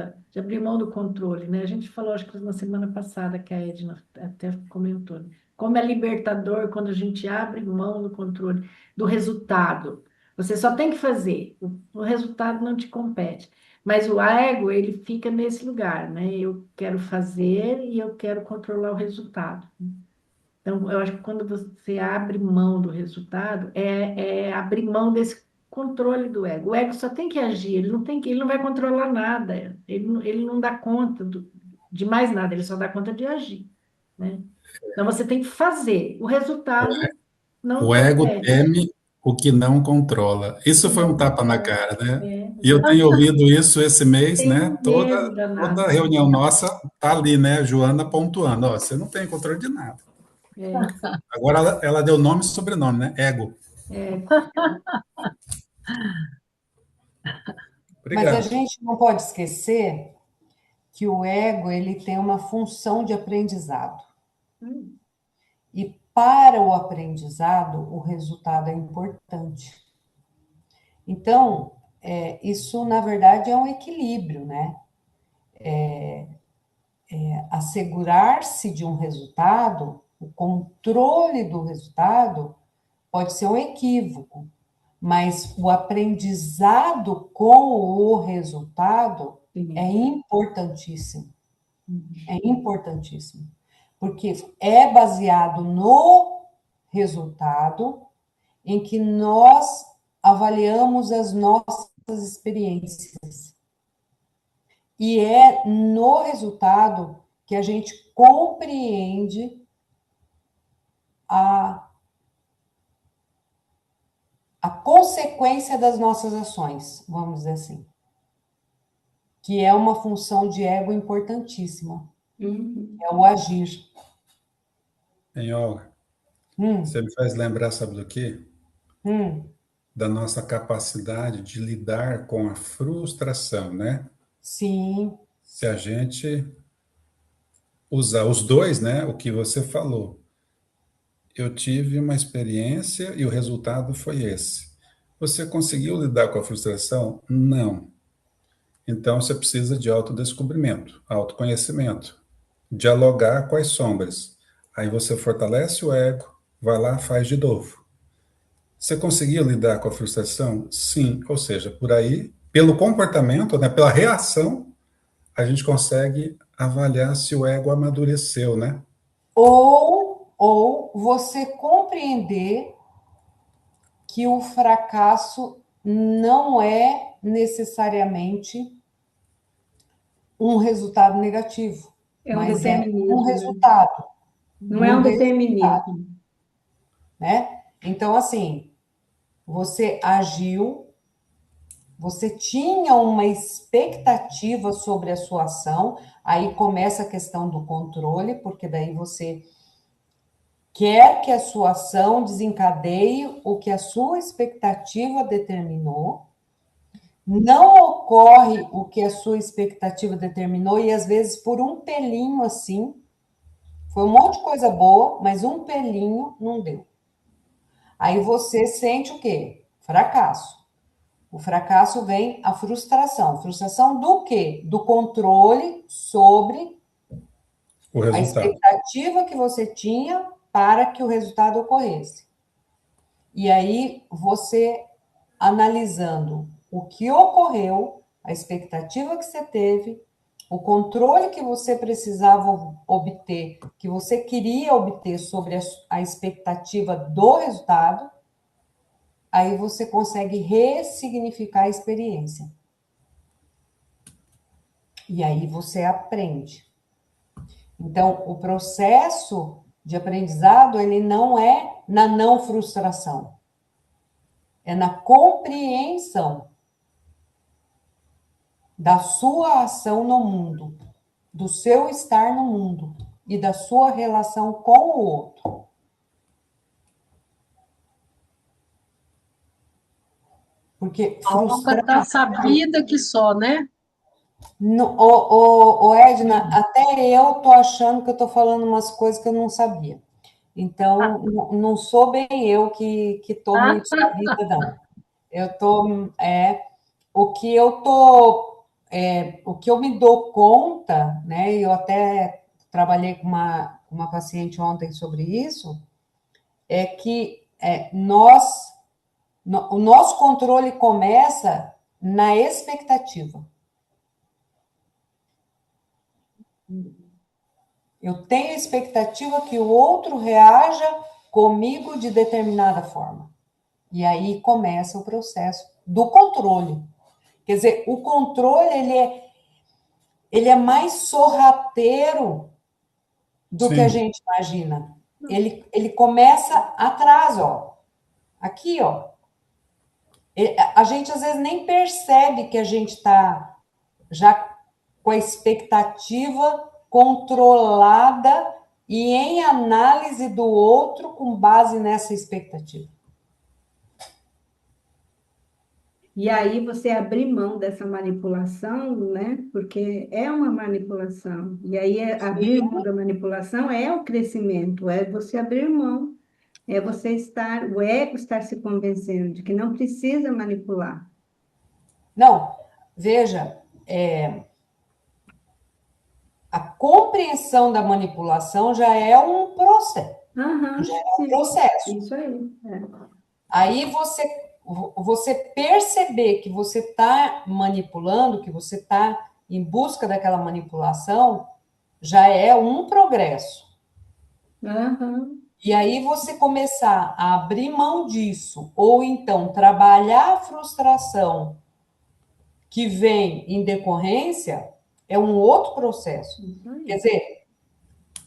do controle, né? A gente falou, acho que na semana passada, que a Edna até comentou, né? Como é libertador quando a gente abre mão do controle, do resultado. Você só tem que fazer, o resultado não te compete. Mas o ego, ele fica nesse lugar, né? Eu quero fazer e eu quero controlar o resultado. Então, eu acho que quando você abre mão do resultado, é abrir mão desse controle do ego. O ego só tem que agir, ele não vai controlar nada, ele não dá conta de mais nada, ele só dá conta de agir, né? Então, você tem que fazer. O resultado não O ego compete. teme o que não controla. Isso foi um Não, tapa na cara, né? E eu tenho exatamente. ouvido isso esse mês, Tem né? um medo Toda danado. reunião nossa tá ali, né? Joana pontuando, ó, você não tem controle de nada. É, Agora ela deu nome e sobrenome, né? Ego. é, Mas a Obrigado. gente não pode esquecer que o ego ele tem uma função de aprendizado. E para o aprendizado, o resultado é importante. Então, isso, na verdade, é um equilíbrio, né? Assegurar-se de um resultado, o controle do resultado, pode ser um equívoco, mas o aprendizado com o resultado é importantíssimo. É importantíssimo. Porque é baseado no resultado em que nós avaliamos as nossas experiências. E é no resultado que a gente compreende a consequência das nossas ações, vamos dizer assim. Que é uma função de ego importantíssima. É o agir. Em Olga, você me faz lembrar, sabe do quê? Da nossa capacidade de lidar com a frustração, né? Sim. Se a gente usar os dois, né? O que você falou. Eu tive uma experiência e o resultado foi esse. Você conseguiu lidar com a frustração? Não. Então você precisa de autodescobrimento, autoconhecimento, dialogar com as sombras. Aí você fortalece o ego, vai lá, faz de novo. Você conseguiu lidar com a frustração? Sim. Ou seja, por aí, pelo comportamento, né, pela reação, a gente consegue avaliar se o ego amadureceu, né? Ou você compreender que o fracasso não é necessariamente um resultado negativo, É um mas é um determinismo, né? resultado. Não é um determinismo. Né? Então, assim, você agiu, você tinha uma expectativa sobre a sua ação, aí começa a questão do controle, porque daí você quer que a sua ação desencadeie o que a sua expectativa determinou, não ocorre o que a sua expectativa determinou, e às vezes por um pelinho assim, foi um monte de coisa boa, mas um pelinho não deu. Aí você sente o quê? Fracasso. O fracasso vem a frustração. Frustração do quê? Do controle sobre O a resultado. expectativa que você tinha para que o resultado ocorresse. E aí você analisando o que ocorreu, a expectativa que você teve, o controle que você precisava obter, que você queria obter sobre a expectativa do resultado, aí você consegue ressignificar a experiência. E aí você aprende. Então, o processo de aprendizado, ele não é na não frustração, é na compreensão da sua ação no mundo, do seu estar no mundo e da sua relação com o outro. Porque A Olga tá sabida que só, né? Edna, até eu tô achando que eu tô falando umas coisas que eu não sabia. Então, não sou bem eu que tô muito sabida, não. Eu tô, o que eu me dou conta, né? Eu até trabalhei com uma paciente ontem sobre isso, é que o nosso controle começa na expectativa. Eu tenho a expectativa que o outro reaja comigo de determinada forma. E aí começa o processo do controle. Quer dizer, o controle, ele é mais sorrateiro do que a gente imagina. Ele começa atrás, ó. Aqui, ó. A gente às vezes nem percebe que a gente está já com a expectativa controlada e em análise do outro com base nessa expectativa. E aí você abrir mão dessa manipulação, né? Porque é uma manipulação. E aí abrir mão da manipulação é o crescimento, é você abrir mão, é você estar, o ego estar se convencendo de que não precisa manipular. Não, veja, a compreensão da manipulação já é um processo. Já é um processo. Isso aí. Aí você perceber que você está manipulando, que você está em busca daquela manipulação, já é um progresso. E aí você começar a abrir mão disso, ou então trabalhar a frustração que vem em decorrência, é um outro processo. Quer dizer,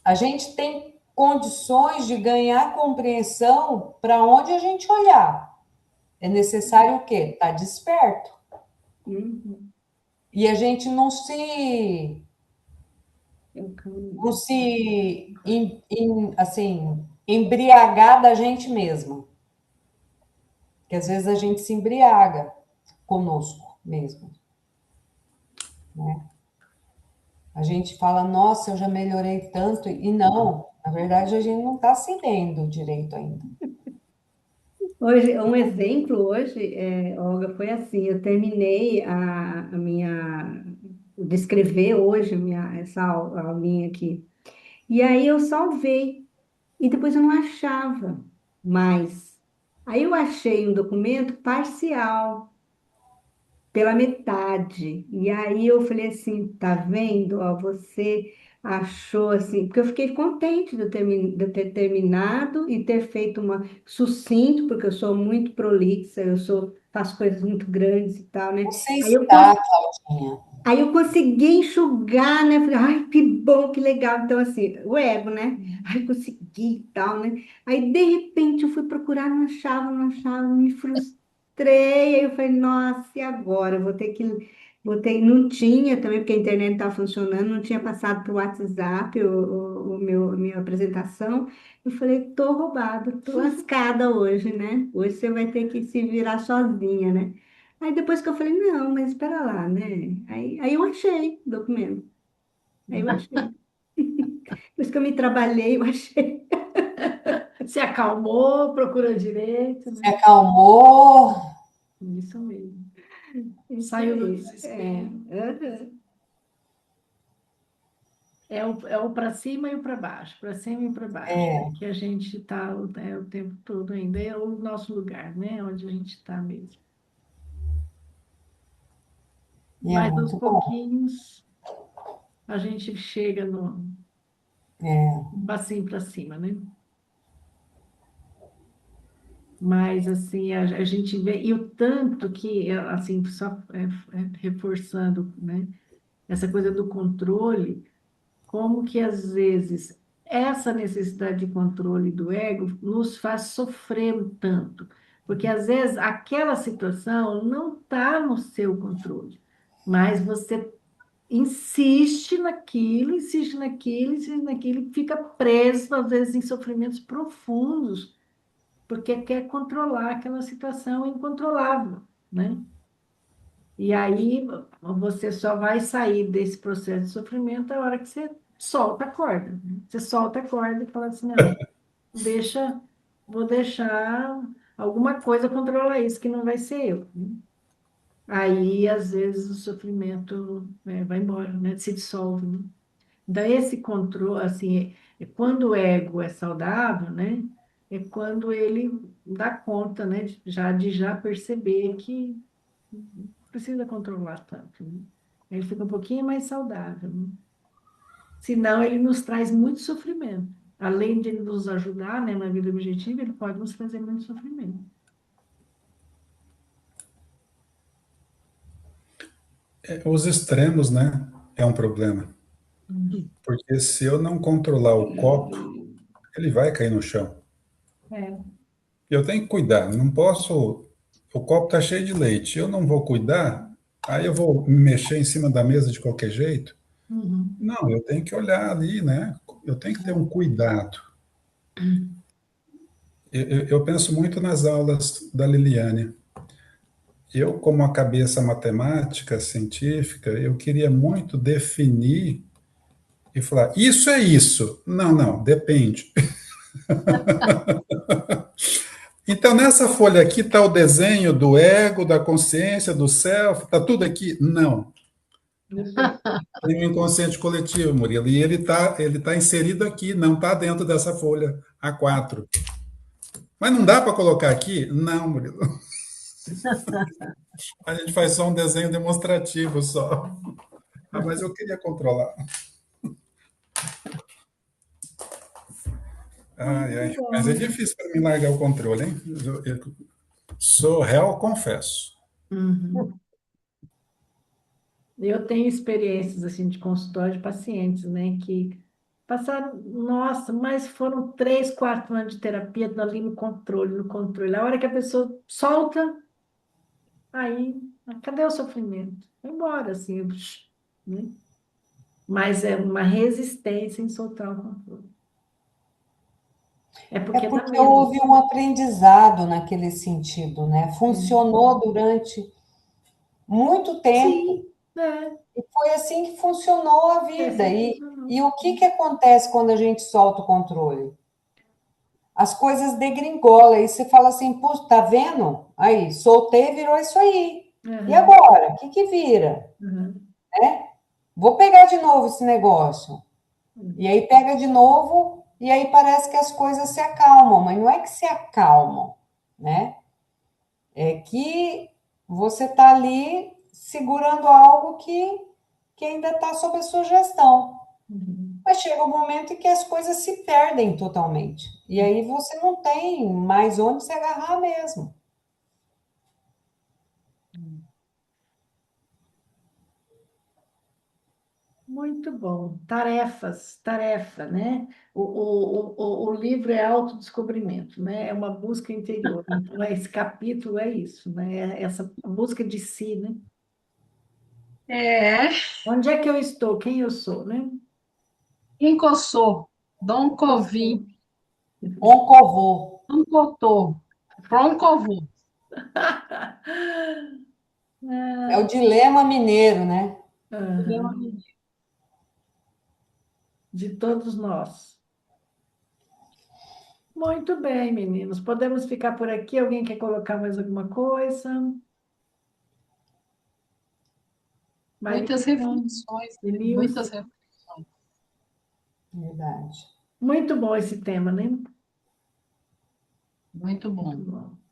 a gente tem condições de ganhar compreensão para onde a gente olhar. É necessário o quê? Estar desperto. E a gente não se assim, embriagar da gente mesma. Porque às vezes a gente se embriaga conosco mesmo. Né? A gente fala, nossa, eu já melhorei tanto, e não, na verdade a gente não está se vendo direito ainda. Hoje, um exemplo hoje, Olga, foi assim, eu terminei a minha, de escrever hoje essa aulinha aqui, e aí eu salvei, e depois eu não achava mais. Aí eu achei um documento parcial, pela metade. E aí eu falei assim, tá vendo? Ó, você achou assim, porque eu fiquei contente de eu ter terminado e ter feito uma sucinto, porque eu sou muito prolixa, faço coisas muito grandes e tal, né? Você está, Claudinha. Aí eu consegui enxugar, né? Falei, ai, que bom, que legal. Então, assim, o ego, né? Ai, consegui e tal, né? Aí, de repente, eu fui procurar, não achava, me frustrei. Aí eu falei, nossa, e agora? Eu não tinha também, porque a internet estava funcionando, não tinha passado para o WhatsApp a minha apresentação. Eu falei, tô roubada, tô lascada hoje, né? Hoje você vai ter que se virar sozinha, né? Aí depois que eu falei, não, mas espera lá, né? Aí eu achei o documento. Aí eu achei. Depois que eu me trabalhei, eu achei. Se acalmou, procurou direito, Se né? acalmou. Isso mesmo. Isso Saiu do aí. desespero. Aham. É o para cima e o para baixo, para cima e para baixo, né? Que a gente está o tempo todo ainda. É o nosso lugar, né? Onde a gente está mesmo. E é Mas aos muito bom. pouquinhos a gente chega no É, passinho para cima, né? Mas assim, a gente vê, e o tanto que, assim, só reforçando, né? Essa coisa do controle, como que às vezes essa necessidade de controle do ego nos faz sofrer tanto, porque às vezes aquela situação não está no seu controle, mas você insiste naquilo, insiste naquilo, e fica preso às vezes em sofrimentos profundos, porque quer controlar aquela situação incontrolável, né? E aí você só vai sair desse processo de sofrimento a hora que você solta a corda, né? Você solta a corda e fala assim, não, deixa, vou deixar alguma coisa controlar isso, que não vai ser eu, né? Aí, às vezes, o sofrimento, vai embora, né? Se dissolve, né? Então, esse controle, assim, quando o ego é saudável, né? É quando ele dá conta, né? De já perceber que precisa controlar tanto, né? Ele fica um pouquinho mais saudável, né? Senão, ele nos traz muito sofrimento. Além de ele nos ajudar, né, na vida objetiva, ele pode nos trazer muito sofrimento. Os extremos, né? É um problema. Porque se eu não controlar o copo, ele vai cair no chão. É. Eu tenho que cuidar, não posso. O copo está cheio de leite, eu não vou cuidar, aí eu vou me mexer em cima da mesa de qualquer jeito. Uhum. Não, eu tenho que olhar ali, né? Eu tenho que ter um cuidado. Eu penso muito nas aulas da Liliane. Eu, como a cabeça matemática, científica, eu queria muito definir e falar, isso é isso. Não, não, depende. Então, nessa folha aqui está o desenho do ego, da consciência, do self, está tudo aqui? Não. Tem um inconsciente coletivo, Murilo, e ele tá inserido aqui, não está dentro dessa folha A4. Mas não dá para colocar aqui? Não, Murilo. A gente faz só um desenho demonstrativo só. Ah, mas eu queria controlar. Ai, ai. Muito Mas é bom. difícil para mim largar o controle, hein? Eu sou réu, confesso. Uhum. Eu tenho experiências assim de consultório de pacientes, né, que passaram, nossa, mas foram 3, 4 anos de terapia ali no controle, no controle. A hora que a pessoa solta, aí, cadê o sofrimento? Vai embora, assim, né? Mas é uma resistência em soltar o controle. É é porque dá porque medo. houve um aprendizado naquele sentido, né? É. Funcionou durante muito tempo. Sim, é, E foi assim que funcionou a é vida. assim que E funcionou. o que que acontece quando a gente solta o controle? As coisas degringolam. E você fala assim, pô, tá vendo? Aí, soltei, virou isso aí. E Uhum, agora? O que que vira? uhum, Né? Vou pegar de novo esse negócio. E aí pega de novo, e aí parece que as coisas se acalmam, mas não é que se acalmam, né? É que você está ali segurando algo que ainda está sob a sua gestão. uhum. Mas chega um momento em que as coisas se perdem totalmente. E aí você não tem mais onde se agarrar mesmo. Muito bom. Tarefas, tarefa, né? O livro é autodescobrimento, né? É uma busca interior. Então, esse capítulo é isso, né? É essa busca de si, né? É, Onde é que eu estou? Quem eu sou, né? encossou, Dom Eu Covim, sou. Oncovô. Dom Cotô, Roncovu. É o dilema mineiro, né? Aham, de todos nós. Muito bem, meninos. Podemos ficar por aqui? Alguém quer colocar mais alguma coisa? Muitas Marisa, reflexões, né? Denilson. Muitas reflexões. Verdade. Muito bom esse tema, né? Muito Muito bom. bom.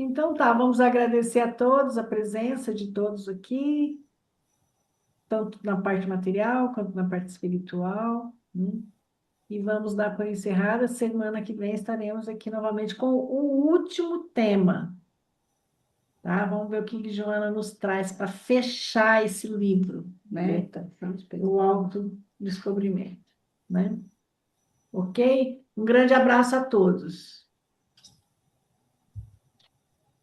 Então tá, vamos agradecer a todos a presença de todos aqui, tanto na parte material quanto na parte espiritual, né? E vamos dar por encerrada. Semana que vem estaremos aqui novamente com o último tema, tá? Vamos ver o que Joana nos traz para fechar esse livro, né? O autodescobrimento, né? Ok? Um grande abraço a todos.